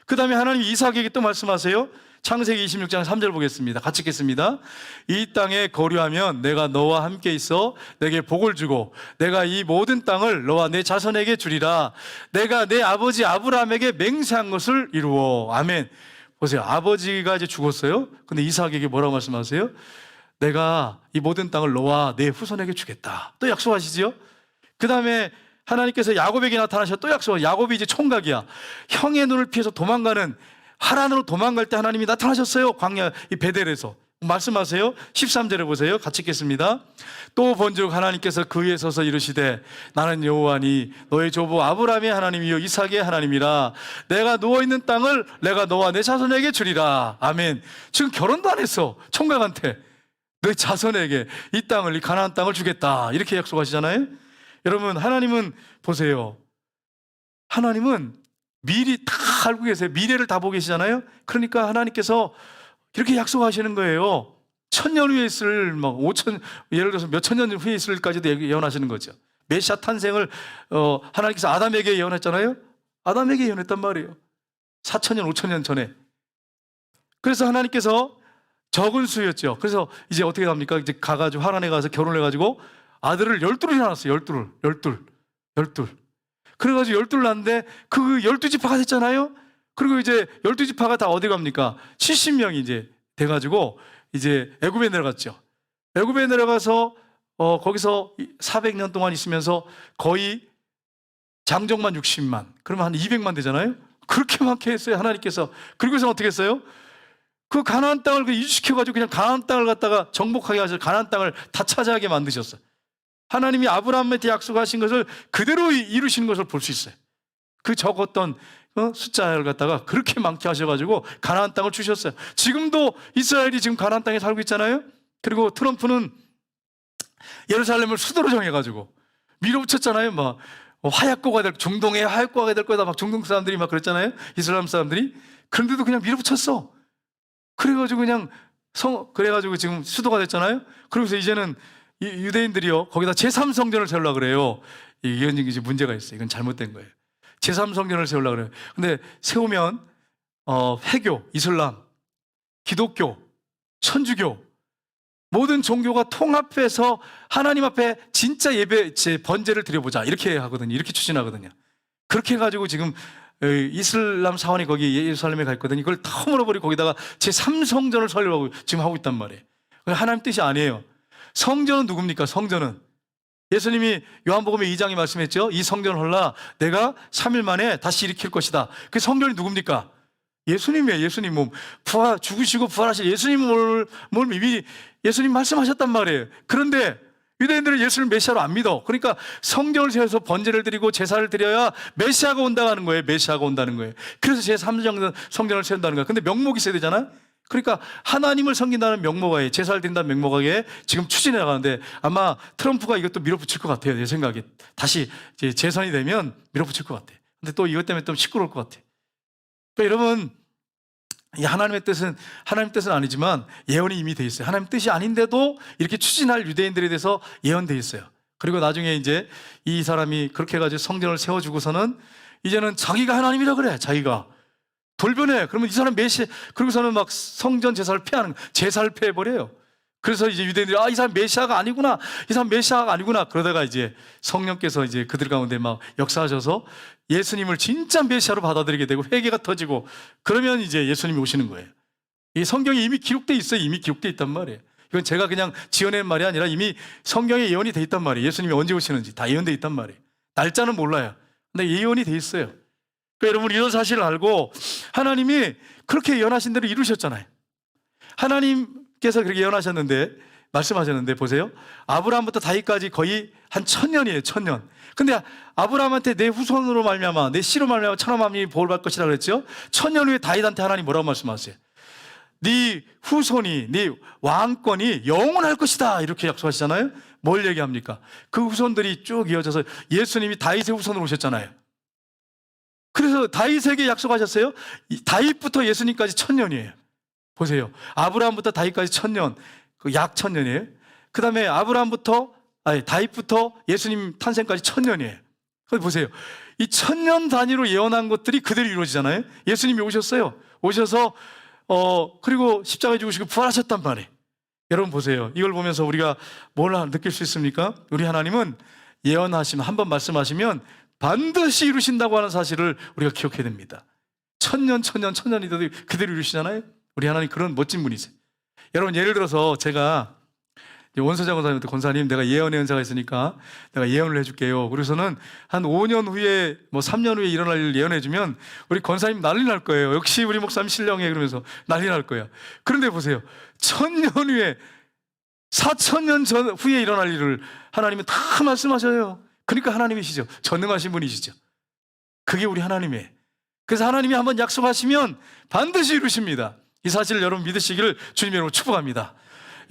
그 다음에 하나님이 이삭에게 또 말씀하세요. 창세기 26장 3절 보겠습니다. 같이 읽겠습니다. 이 땅에 거류하면 내가 너와 함께 있어 내게 복을 주고 내가 이 모든 땅을 너와 내 자손에게 주리라. 내가 내 아버지 아브라함에게 맹세한 것을 이루어. 아멘. 보세요. 아버지가 이제 죽었어요. 근데 이삭에게 뭐라고 말씀하세요? 내가 이 모든 땅을 너와 내 후손에게 주겠다. 또 약속하시죠? 그 다음에 하나님께서 야곱에게 나타나셔 또 약속하세요. 야곱이 이제 총각이야. 형의 눈을 피해서 도망가는 하란으로 도망갈 때 하나님이 나타나셨어요. 광야 이 베델에서. 말씀하세요. 13절에 보세요. 같이 읽겠습니다. 또 본즉 하나님께서 그 위에 서서 이르시되 나는 여호와니 너의 조부 아브라함의 하나님이요 이삭의 하나님이라. 내가 누워있는 땅을 내가 너와 내 자손에게 주리라. 아멘. 지금 결혼도 안 했어. 총각한테 내 자손에게 이 땅을, 이 가나안 땅을 주겠다. 이렇게 약속하시잖아요. 여러분 하나님은 보세요. 하나님은 미리 다 알고 계세요. 미래를 다 보고 계시잖아요. 그러니까 하나님께서 이렇게 약속하시는 거예요. 1000년 후에 있을, 예를 들어서 몇천 년 후에 있을까지도 예언하시는 거죠. 메시아 탄생을 하나님께서 아담에게 예언했잖아요. 아담에게 예언했단 말이에요. 4000년, 5000년 전에. 그래서 하나님께서 적은 수였죠. 그래서 이제 어떻게 합니까? 이제 가가지고 하란에 가서 결혼을 해가지고 아들을 12을 낳았어요. 12. 그래가지고 12를 낳았는데 그 12지파가 됐잖아요. 그리고 이제 12지파가 다 어디 갑니까? 70명이 이제 돼가지고 이제 애굽에 내려갔죠. 애굽에 내려가서 거기서 400년 동안 있으면서 거의 장정만 60만, 그러면 한 200만 되잖아요. 그렇게 많게 했어요 하나님께서. 그리고서 어떻게 했어요? 그 가나안 땅을 이주시켜가지고 그냥 가나안 땅을 갖다가 정복하게 하셔서 가나안 땅을 다 차지하게 만드셨어요. 하나님이 아브라함한테 약속하신 것을 그대로 이루시는 것을 볼 수 있어요. 그 적었던 숫자를 갖다가 그렇게 많게 하셔가지고 가나안 땅을 주셨어요. 지금도 이스라엘이 지금 가나안 땅에 살고 있잖아요. 그리고 트럼프는 예루살렘을 수도로 정해가지고 밀어붙였잖아요. 막 화약고가 될, 중동에 화약고가 될 거다 막 중동 사람들이 막 그랬잖아요. 이슬람 사람들이. 그런데도 그냥 밀어붙였어. 그래가지고 그냥 그래가지고 지금 수도가 됐잖아요. 그러고서 이제는 유대인들이요 거기다 제3성전을 세우려고 그래요. 이건 이제 문제가 있어요. 이건 잘못된 거예요. 제3성전을 세우려고 그래요. 근데 세우면 회교, 이슬람, 기독교, 천주교 모든 종교가 통합해서 하나님 앞에 진짜 예배, 번제를 드려보자 이렇게 하거든요. 이렇게 추진하거든요. 그렇게 해가지고 지금 이슬람 사원이 거기 예루살렘에 가 있거든요. 이걸 다 물어버리고 거기다가 제3성전을 설립하고 지금 하고 있단 말이에요. 하나님 뜻이 아니에요. 성전은 누굽니까? 성전은 예수님이 요한복음에 2장에 말씀했죠. 이 성전을 헐라 내가 3일 만에 다시 일으킬 것이다. 그 성전이 누굽니까? 예수님이에요. 예수님 몸 죽으시고 부활하실 예수님 몸을 이미 예수님 말씀하셨단 말이에요. 그런데 유대인들은 예수를 메시아로 안 믿어. 그러니까 성전을 세워서 번제를 드리고 제사를 드려야 메시아가 온다는 거예요. 메시아가 온다는 거예요. 그래서 제3정 성전을 세운다는 거예요. 근데 명목이 있어야 되잖아요. 그러니까 하나님을 섬긴다는 명목하에 제사를 드린다는 명목하에 지금 추진해 나가는데 아마 트럼프가 이것도 밀어붙일 것 같아요. 제 생각에 다시 이제 재선이 되면 밀어붙일 것 같아요. 근데 또 이것 때문에 좀 시끄러울 것 같아요. 그러니까 여러분 이 하나님의 뜻은 하나님 뜻은 아니지만 예언이 이미 돼 있어요. 하나님 뜻이 아닌데도 이렇게 추진할 유대인들에 대해서 예언돼 있어요. 그리고 나중에 이제 이 사람이 그렇게 해가지고 성전을 세워주고서는 이제는 자기가 하나님이라 그래. 자기가 돌변해. 그러면 이 사람 메시 그러고서는 막 성전 제사를 폐하는 제사를 폐해버려요. 그래서 이제 유대인들이 이 사람 메시아가 아니구나. 이 사람 메시아가 아니구나. 그러다가 이제 성령께서 이제 그들 가운데 막 역사하셔서 예수님을 진짜 메시아로 받아들이게 되고 회개가 터지고 그러면 이제 예수님이 오시는 거예요. 이 성경에 이미 기록돼 있어요. 이미 기록돼 있단 말이에요. 이건 제가 그냥 지어낸 말이 아니라 이미 성경에 예언이 돼 있단 말이에요. 예수님이 언제 오시는지 다 예언돼 있단 말이에요. 날짜는 몰라요. 근데 예언이 돼 있어요. 그러니까 여러분 이런 사실을 알고 하나님이 그렇게 예언하신 대로 이루셨잖아요. 하나님께서 그렇게 예언하셨는데 말씀하셨는데 보세요. 아브라함부터 다윗까지 거의 한 1000년이에요. 1000년. 근데 아브라함한테 내 후손으로 말미암아 내 씨로 말미암아 천하만민이 복을 받을 것이라 그랬죠. 1000년 후에 다윗한테 하나님 뭐라고 말씀하세요? 네 후손이 네 왕권이 영원할 것이다 이렇게 약속하시잖아요. 뭘 얘기합니까? 그 후손들이 쭉 이어져서 예수님이 다윗의 후손으로 오셨잖아요. 그래서 다윗에게 약속하셨어요. 다윗부터 예수님까지 1000년이에요. 보세요. 아브라함부터 다윗까지 1000년, 약 1000년이에요. 그 다음에 다윗부터 예수님 탄생까지 1000년이에요. 보세요. 이 1000년 단위로 예언한 것들이 그대로 이루어지잖아요. 예수님이 오셨어요. 오셔서 그리고 십자가에 죽으시고 부활하셨단 말이에요. 여러분 보세요. 이걸 보면서 우리가 뭘 느낄 수 있습니까? 우리 하나님은 예언하시면 한번 말씀하시면 반드시 이루신다고 하는 사실을 우리가 기억해야 됩니다. 1000년이 돼도 그대로 이루시잖아요. 우리 하나님 그런 멋진 분이세요. 여러분 예를 들어서 제가 원서장 권사님한테 권사님 내가 예언의 은사가 있으니까 내가 예언을 해줄게요. 그래서는 한 5년 후에 3년 후에 일어날 일을 예언해주면 우리 권사님 난리 날 거예요. 역시 우리 목사님 신령해 그러면서 난리 날 거예요. 그런데 보세요. 1000년 후에 4000년 전 후에 일어날 일을 하나님은 다 말씀하셔요. 그러니까 하나님이시죠. 전능하신 분이시죠. 그게 우리 하나님이에요. 그래서 하나님이 한번 약속하시면 반드시 이루십니다. 이 사실을 여러분 믿으시기를 주님의 이름으로 축복합니다.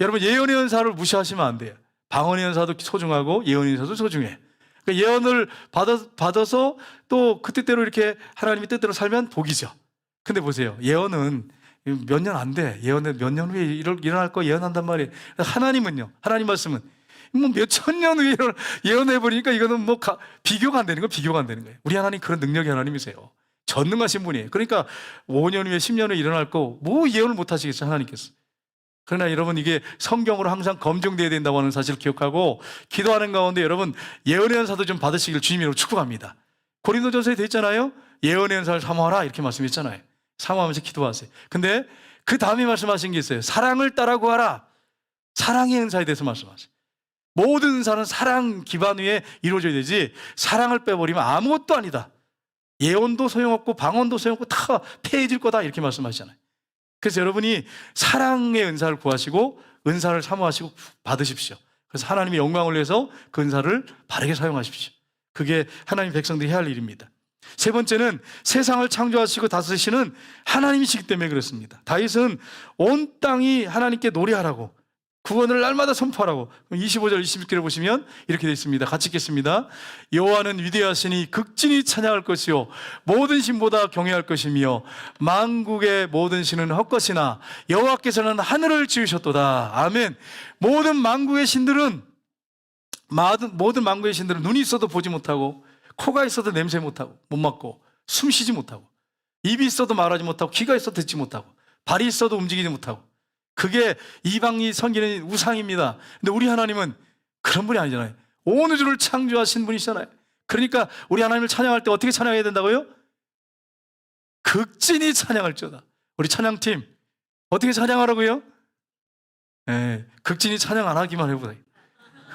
여러분 예언의 은사를 무시하시면 안 돼요. 방언의 은사도 소중하고 예언의 은사도 소중해. 그러니까 예언을 받아서 또 그 뜻대로 이렇게 하나님의 뜻대로 살면 복이죠. 근데 보세요. 예언은 몇 년 안 돼. 예언은 몇 년 후에 일어날 거 예언한단 말이에요. 하나님은요. 하나님 말씀은 몇천 년 후에 예언해버리니까 이거는 비교가 안 되는 거예요. 비교가 안 되는 거예요. 우리 하나님 그런 능력의 하나님이세요. 전능하신 분이에요. 그러니까 5년 후에 10년 후에 일어날 거 예언을 못 하시겠어요. 하나님께서. 그러나 여러분 이게 성경으로 항상 검증되어야 된다고 하는 사실을 기억하고 기도하는 가운데 여러분 예언의 은사도 좀 받으시길 주님으로 축복합니다. 고린도전서에 되어 있잖아요. 예언의 은사를 사모하라 이렇게 말씀했잖아요. 사모하면서 기도하세요. 근데 그 다음에 말씀하신 게 있어요. 사랑을 따라 구하라. 사랑의 은사에 대해서 말씀하세요. 모든 은사는 사랑 기반 위에 이루어져야 되지 사랑을 빼버리면 아무것도 아니다. 예언도 소용없고 방언도 소용없고 다 폐해질 거다 이렇게 말씀하시잖아요. 그래서 여러분이 사랑의 은사를 구하시고 은사를 사모하시고 받으십시오. 그래서 하나님의 영광을 위해서 그 은사를 바르게 사용하십시오. 그게 하나님 백성들이 해야 할 일입니다. 세 번째는 세상을 창조하시고 다스리시는 하나님이시기 때문에 그렇습니다. 다윗은 온 땅이 하나님께 노래하라고, 구원을 날마다 선포하라고. 25절 26절을 보시면 이렇게 되어 있습니다. 같이 읽겠습니다. 여호와는 위대하시니 극진히 찬양할 것이요 모든 신보다 경외할 것이며 만국의 모든 신은 헛것이나 여호와께서는 하늘을 지으셨도다. 아멘. 모든 만국의 신들은 눈이 있어도 보지 못하고, 코가 있어도 냄새 못하고, 못 맡고, 숨 쉬지 못하고, 입이 있어도 말하지 못하고, 귀가 있어도 듣지 못하고, 발이 있어도 움직이지 못하고, 그게 이방이 섬기는 우상입니다. 근데 우리 하나님은 그런 분이 아니잖아요. 온 우주를 창조하신 분이시잖아요. 그러니까 우리 하나님을 찬양할 때 어떻게 찬양해야 된다고요? 극진히 찬양할지어다. 우리 찬양팀 어떻게 찬양하라고요? 극진히 찬양 안 하기만 해보자.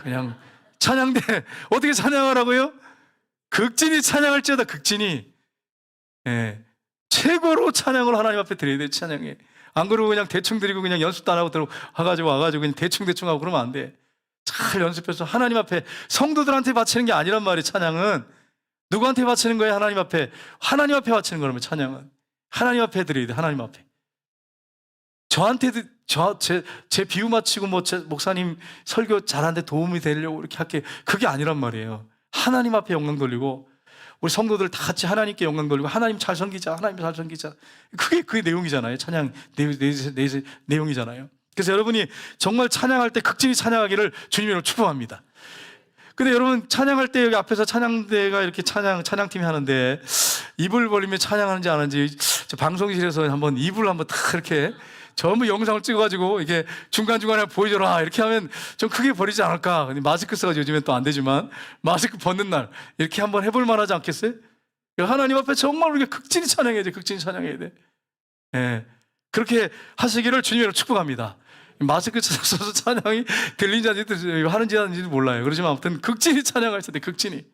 그냥 찬양대 어떻게 찬양하라고요? 극진히 찬양할지어다. 극진히. 최고로 찬양을 하나님 앞에 드려야 돼. 찬양에. 안 그러고 그냥 대충 드리고 그냥 연습도 안 하고 와가지고 그냥 대충 하고 그러면 안 돼. 잘 연습해서 하나님 앞에, 성도들한테 바치는 게 아니란 말이에요. 찬양은 누구한테 바치는 거예요? 하나님 앞에 바치는 거라면 찬양은 하나님 앞에 드려야 돼. 하나님 앞에. 저한테도 제 비유 맞추고 제 목사님 설교 잘하는데 도움이 되려고 이렇게 할게, 그게 아니란 말이에요. 하나님 앞에 영광 돌리고, 우리 성도들 다 같이 하나님께 영광 돌리고, 하나님 잘 섬기자, 하나님 잘 섬기자. 그게 내용이잖아요. 찬양 내용이잖아요. 그래서 여러분이 정말 찬양할 때 극진히 찬양하기를 주님으로 축복합니다. 근데 여러분 찬양할 때 여기 앞에서 찬양대가 이렇게 찬양팀이 하는데 입을 벌리며 찬양하는지 안 하는지 방송실에서 한번 입을 한번 딱 이렇게 전부 영상을 찍어가지고 이게 중간중간에 보여줘라 이렇게 하면 좀 크게 버리지 않을까. 근데 마스크 써가지고 요즘엔 또 안 되지만 마스크 벗는 날 이렇게 한번 해볼 만하지 않겠어요? 하나님 앞에 정말 우리가 극진히 찬양해야 돼. 극진히 찬양해야 돼. 그렇게 하시기를 주님으로 축복합니다. 마스크 써서 찬양이 들리는지 하는지 하는지도 몰라요. 그렇지만 아무튼 극진히 찬양하셔야 돼. 극진히.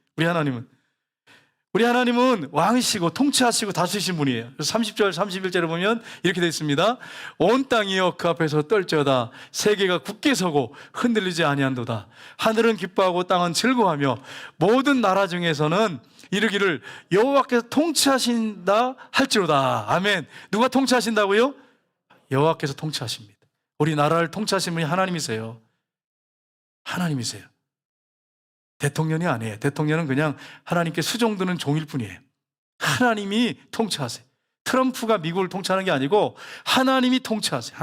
우리 하나님은 왕이시고 통치하시고 다스리신 분이에요. 그래서 30절 31절에 보면 이렇게 되어 있습니다. 온 땅이여 그 앞에서 떨져다. 세계가 굳게 서고 흔들리지 아니한도다. 하늘은 기뻐하고 땅은 즐거워하며 모든 나라 중에서는 이르기를 여호와께서 통치하신다 할지로다. 아멘. 누가 통치하신다고요? 여호와께서 통치하십니다. 우리 나라를 통치하시는 분이 하나님이세요. 하나님이세요. 대통령이 아니에요. 대통령은 그냥 하나님께 수종드는 종일 뿐이에요. 하나님이 통치하세요. 트럼프가 미국을 통치하는 게 아니고 하나님이 통치하세요.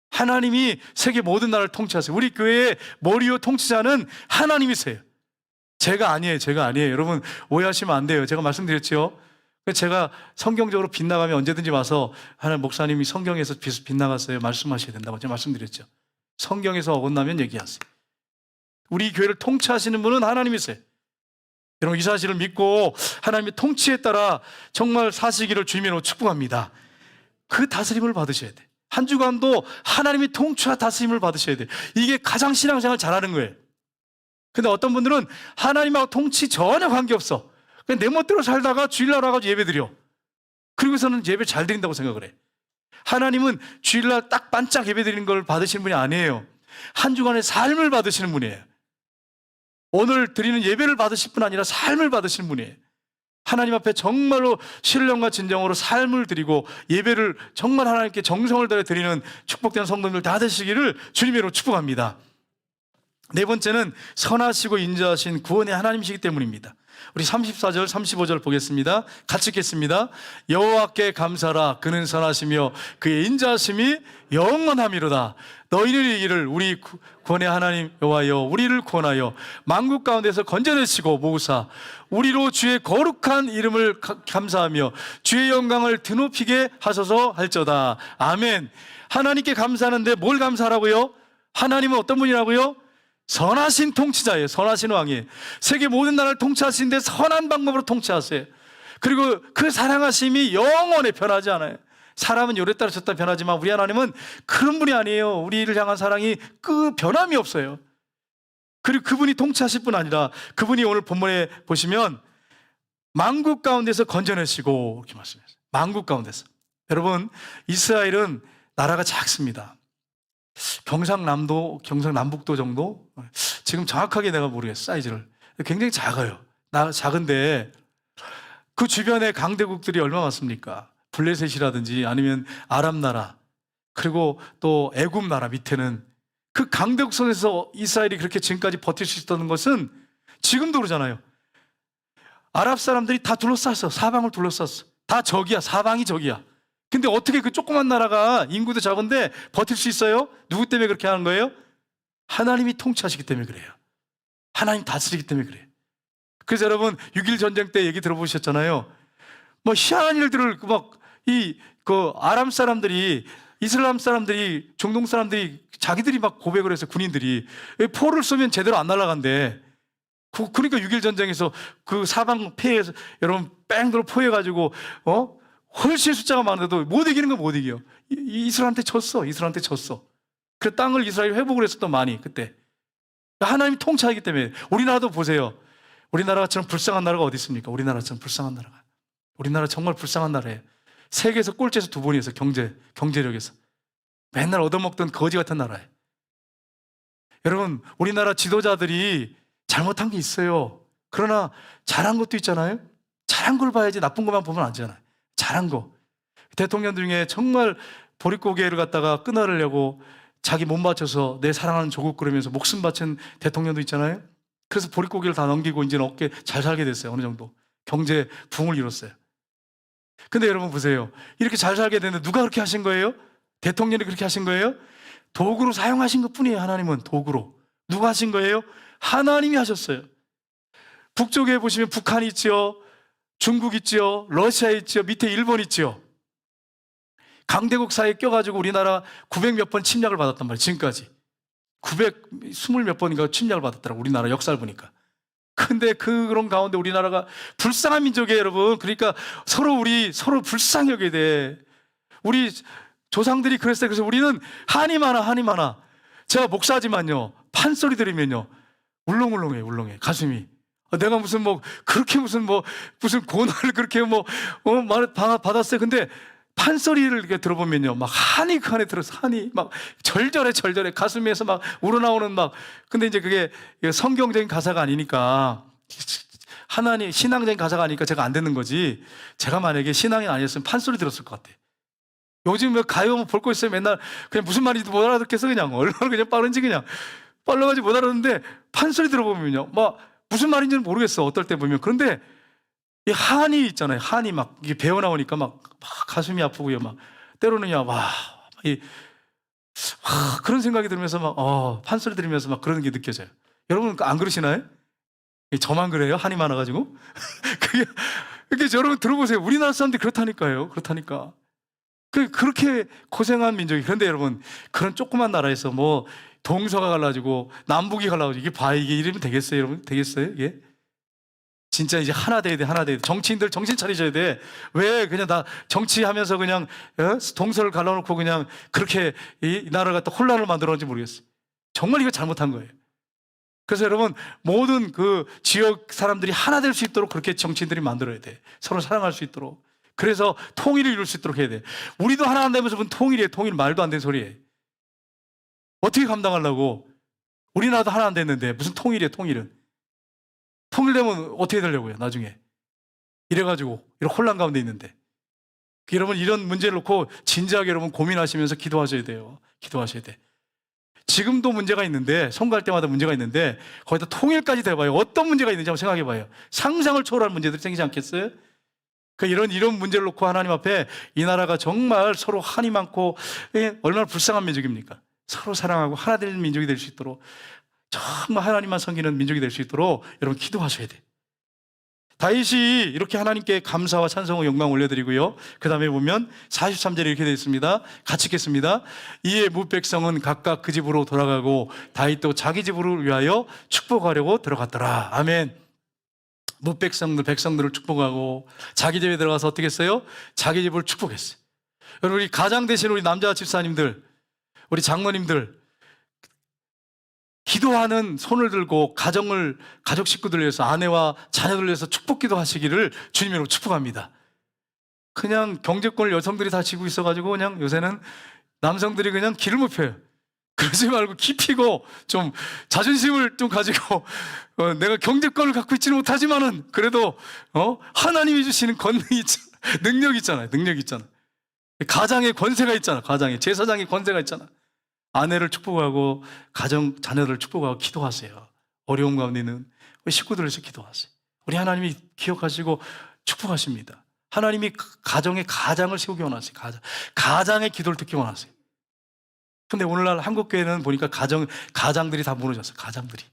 하나님이 세계 모든 나라를 통치하세요. 우리 교회의 머리요 통치자는 하나님이세요. 제가 아니에요. 여러분 오해하시면 안 돼요. 제가 말씀드렸죠. 제가 성경적으로 빗나가면 언제든지 와서 하나님 목사님이 성경에서 빗나갔어요. 말씀하셔야 된다고 제가 말씀드렸죠. 성경에서 어긋나면 얘기하세요. 우리 교회를 통치하시는 분은 하나님이세요. 여러분 이 사실을 믿고 하나님의 통치에 따라 정말 사시기를 주님으로 축복합니다. 그 다스림을 받으셔야 돼. 한 주간도 하나님의 통치와 다스림을 받으셔야 돼. 이게 가장 신앙생활 잘하는 거예요. 근데 어떤 분들은 하나님하고 통치 전혀 관계없어. 그냥 내 멋대로 살다가 주일날 와가지고 예배 드려. 그리고서는 예배 잘 드린다고 생각을 해. 하나님은 주일날 딱 반짝 예배 드리는 걸 받으시는 분이 아니에요. 한 주간의 삶을 받으시는 분이에요. 오늘 드리는 예배를 받으실 분 아니라 삶을 받으시는 분이에요. 하나님 앞에 정말로 신령과 진정으로 삶을 드리고 예배를 정말 하나님께 정성을 다해 드리는 축복된 성도님들 다 되시기를 주님으로 축복합니다. 네 번째는 선하시고 인자하신 구원의 하나님이시기 때문입니다. 우리 34절 35절 보겠습니다. 같이 읽겠습니다. 여호와께 감사라. 그는 선하시며 그의 인자하심이 영원함이로다. 너희는 이기를 우리 구원의 하나님 여호와여 우리를 구원하여 만국 가운데서 건져내시고 모으사 우리로 주의 거룩한 이름을 감사하며 주의 영광을 드높이게 하소서 할저다. 아멘. 하나님께 감사하는데 뭘 감사하라고요? 하나님은 어떤 분이라고요? 선하신 통치자예요. 선하신 왕이에요. 세계 모든 나라를 통치하시는데 선한 방법으로 통치하세요. 그리고 그 사랑하심이 영원히 변하지 않아요. 사람은 요래 따라 저따라 변하지만 우리 하나님은 그런 분이 아니에요. 우리를 향한 사랑이 그 변함이 없어요. 그리고 그분이 통치하실 뿐 아니라 그분이 오늘 본문에 보시면 만국 가운데서 건져내시고 이렇게 말씀하셨어요. 만국 가운데서. 여러분, 이스라엘은 나라가 작습니다. 경상남북도 정도? 지금 정확하게 내가 모르겠어, 사이즈를. 굉장히 작아요. 작은데 그 주변에 강대국들이 얼마나 많습니까? 블레셋이라든지 아니면 아랍 나라, 그리고 또 애굽 나라 밑에는 그 강대국 손에서 이스라엘이 그렇게 지금까지 버틸 수 있었던 것은 지금도 그러잖아요. 아랍 사람들이 다 둘러쌌어. 사방을 둘러쌌어. 다 적이야. 사방이 적이야. 근데 어떻게 그 조그만 나라가 인구도 작은데 버틸 수 있어요? 누구 때문에 그렇게 하는 거예요? 하나님이 통치하시기 때문에 그래요. 하나님 다스리기 때문에 그래요. 그래서 여러분 6.1 전쟁 때 얘기 들어보셨잖아요. 뭐 희한한 일들을 아람 사람들이, 이슬람 사람들이, 중동 사람들이 자기들이 막 고백을 해서 군인들이 포를 쏘면 제대로 안 날아간대. 그러니까 6.1 전쟁에서 그 사방 패해서 여러분 뺑 포해가지고 훨씬 숫자가 많은데도 못 이기는 건 못 이겨. 이스라엘한테 졌어. 그 땅을 이스라엘이 회복을 했었던 많이 그때. 하나님이 통치하기 때문에. 우리나라도 보세요. 우리나라처럼 불쌍한 나라가 어디 있습니까? 우리나라처럼 불쌍한 나라가. 우리나라 정말 불쌍한 나라예요. 세계에서 꼴찌에서 2번이어서 경제력에서. 맨날 얻어먹던 거지 같은 나라예요. 여러분, 우리나라 지도자들이 잘못한 게 있어요. 그러나 잘한 것도 있잖아요. 잘한 걸 봐야지 나쁜 것만 보면 안 되잖아요. 잘한 거. 대통령 중에 정말 보릿고개를 갖다가 끊어내려고 자기 몸 바쳐서 내 사랑하는 조국 그러면서 목숨 바친 대통령도 있잖아요. 그래서 보릿고개를 다 넘기고 이제는 어깨 잘 살게 됐어요. 어느 정도 경제 부흥을 이뤘어요. 근데 여러분 보세요. 이렇게 잘 살게 되는데 누가 그렇게 하신 거예요? 대통령이 그렇게 하신 거예요? 도구로 사용하신 것 뿐이에요. 하나님은 도구로. 누가 하신 거예요? 하나님이 하셨어요. 북쪽에 보시면 북한이 있죠, 중국 있죠, 러시아 있죠, 밑에 일본 있죠. 강대국 사이에 껴가지고 우리나라 900 몇 번 침략을 받았단 말이에요. 지금까지 920 몇 번인가 침략을 받았더라고. 우리나라 역사를 보니까. 근데 그런 가운데 우리나라가 불쌍한 민족이에요, 여러분. 그러니까 서로 불쌍히 여겨야 돼. 우리 조상들이 그랬어요. 그래서 우리는 한이 많아. 제가 목사지만요, 판소리 들으면요 울렁울렁해 가슴이. 내가 무슨 고난을 그렇게 받았어요. 근데 판소리를 이렇게 들어보면요, 막 한이 그 안에 들어서 한이 막 절절해 가슴에서 막 우러나오는 근데 이제 그게 성경적인 가사가 아니니까, 하나님 신앙적인 가사가 아니니까 제가 안 듣는 거지. 제가 만약에 신앙이 아니었으면 판소리 들었을 것 같아. 요즘 가요 볼 거 있어요. 맨날 그냥 무슨 말인지 못 알아듣겠어. 그냥 얼마나 그냥 빠른지 그냥 빨라가지고 못 알아듣는데 판소리 들어보면요, 무슨 말인지는 모르겠어. 어떨 때 보면. 그런데 이 한이 있잖아요. 한이 막 이게 배어 나오니까 막 가슴이 아프고요. 때로는요, 그런 생각이 들면서 판소리 들으면서 그런 게 느껴져요. 여러분 안 그러시나요? 저만 그래요? 한이 많아가지고? 그게 여러분 들어보세요. 우리나라 사람들이 그렇다니까요. 그렇게 고생한 민족이. 그런데 여러분, 그런 조그만 나라에서 동서가 갈라지고 남북이 갈라지고 이게 이러면 되겠어요, 여러분? 되겠어요? 이게? 진짜 이제 하나 돼야 돼. 정치인들 정신 차리셔야 돼. 왜 그냥 다 정치하면서 그냥 동서를 갈라놓고 그냥 그렇게 이 나라가 또 혼란을 만들었는지 모르겠어요. 정말 이거 잘못한 거예요. 그래서 여러분, 모든 그 지역 사람들이 하나 될 수 있도록 그렇게 정치인들이 만들어야 돼. 서로 사랑할 수 있도록. 그래서 통일을 이룰 수 있도록 해야 돼. 우리도 하나 안 되면서 무슨 통일 말도 안 되는 소리예요. 어떻게 감당하려고? 우리나라도 하나 안 됐는데 무슨 통일이에요, 통일은. 통일되면 어떻게 되려고요, 나중에. 이래가지고 이런 혼란 가운데 있는데. 여러분, 이런 문제를 놓고 진지하게 여러분 고민하시면서 기도하셔야 돼요. 기도하셔야 돼. 지금도 문제가 있는데, 선거할 때마다 문제가 있는데 거기다 통일까지 돼봐요. 어떤 문제가 있는지 한번 생각해봐요. 상상을 초월한 문제들이 생기지 않겠어요? 이런 문제를 놓고 하나님 앞에 이 나라가 정말 서로 한이 많고 얼마나 불쌍한 민족입니까? 서로 사랑하고 하나 될 민족이 될 수 있도록, 정말 하나님만 섬기는 민족이 될 수 있도록 여러분 기도하셔야 돼. 다윗이 이렇게 하나님께 감사와 찬송과 영광 올려드리고요. 그 다음에 보면 43절에 이렇게 되어 있습니다. 같이 읽겠습니다. 이에 무백성은 각각 그 집으로 돌아가고 다윗도 자기 집으로 위하여 축복하려고 들어갔더라. 아멘. 백성들을 축복하고 자기 집에 들어가서 어떻게 했어요? 자기 집을 축복했어요. 여러분, 우리 가장 되신 우리 남자 집사님들, 우리 장모님들, 기도하는 손을 들고 가족 식구들 위해서, 아내와 자녀들 위해서 축복 기도하시기를 주님으로 축복합니다. 그냥 경제권을 여성들이 다 쥐고 있어가지고 그냥 요새는 남성들이 그냥 길을 못 펴요. 그러지 말고 깊이고 좀 자존심을 좀 가지고 내가 경제권을 갖고 있지는 못하지만은 그래도 하나님이 주시는 권능이 있잖아. 능력이 있잖아요. 능력이 있잖아. 가장의 권세가 있잖아. 가장의 제사장의 권세가 있잖아. 아내를 축복하고 가정 자녀를 축복하고 기도하세요. 어려운 가운데 있는 식구들을 위해서 기도하세요. 우리 하나님이 기억하시고 축복하십니다. 하나님이 가정의 가장을 세우기 원하세요. 가장의 기도를 듣기 원하세요. 근데 오늘날 한국교회는 보니까 가장들이 다 무너졌어요. 가장들이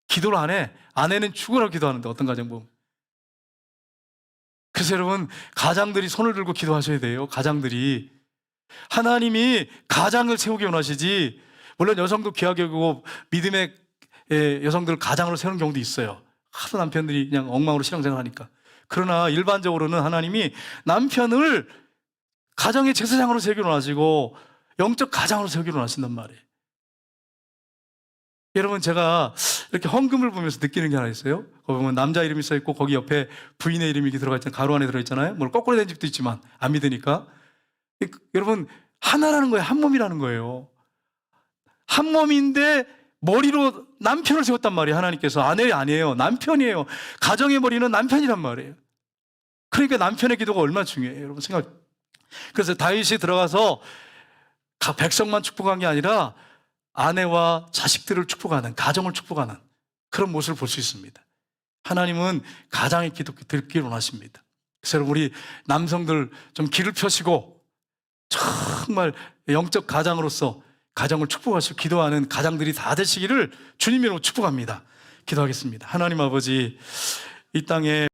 기도를 안 해. 아내는 죽으라고 기도하는데 어떤 가정 보면. 그래서 여러분, 가장들이 손을 들고 기도하셔야 돼요. 가장들이. 하나님이 가장을 세우기 원하시지. 물론 여성도 귀하게 여기고 믿음의 여성들을 가장으로 세우는 경우도 있어요. 하도 남편들이 그냥 엉망으로 신앙생활 하니까. 그러나 일반적으로는 하나님이 남편을 가정의 제사장으로 세우기 원하시고 영적 가장으로 세우기로 하신단 말이에요. 여러분, 제가 이렇게 헌금을 보면서 느끼는 게 하나 있어요. 거기 보면 남자 이름이 써있고 거기 옆에 부인의 이름이 들어가 있잖아요. 가로 안에 들어있잖아요. 물론 거꾸로 된 집도 있지만 안 믿으니까. 여러분, 하나라는 거예요. 한 몸이라는 거예요. 한 몸인데 머리로 남편을 세웠단 말이에요. 하나님께서. 아내 아니에요. 남편이에요. 가정의 머리는 남편이란 말이에요. 그러니까 남편의 기도가 얼마나 중요해요. 여러분 그래서 다윗이 들어가서 백성만 축복한 게 아니라 아내와 자식들을 축복하는, 가정을 축복하는 그런 모습을 볼 수 있습니다. 하나님은 가장의 기도 듣기를 원하십니다. 그래서 여러분, 우리 남성들 좀 길을 펴시고 정말 영적 가장으로서 가정을 축복하시고 기도하는 가장들이 다 되시기를 주님으로 축복합니다. 기도하겠습니다. 하나님 아버지, 이 땅에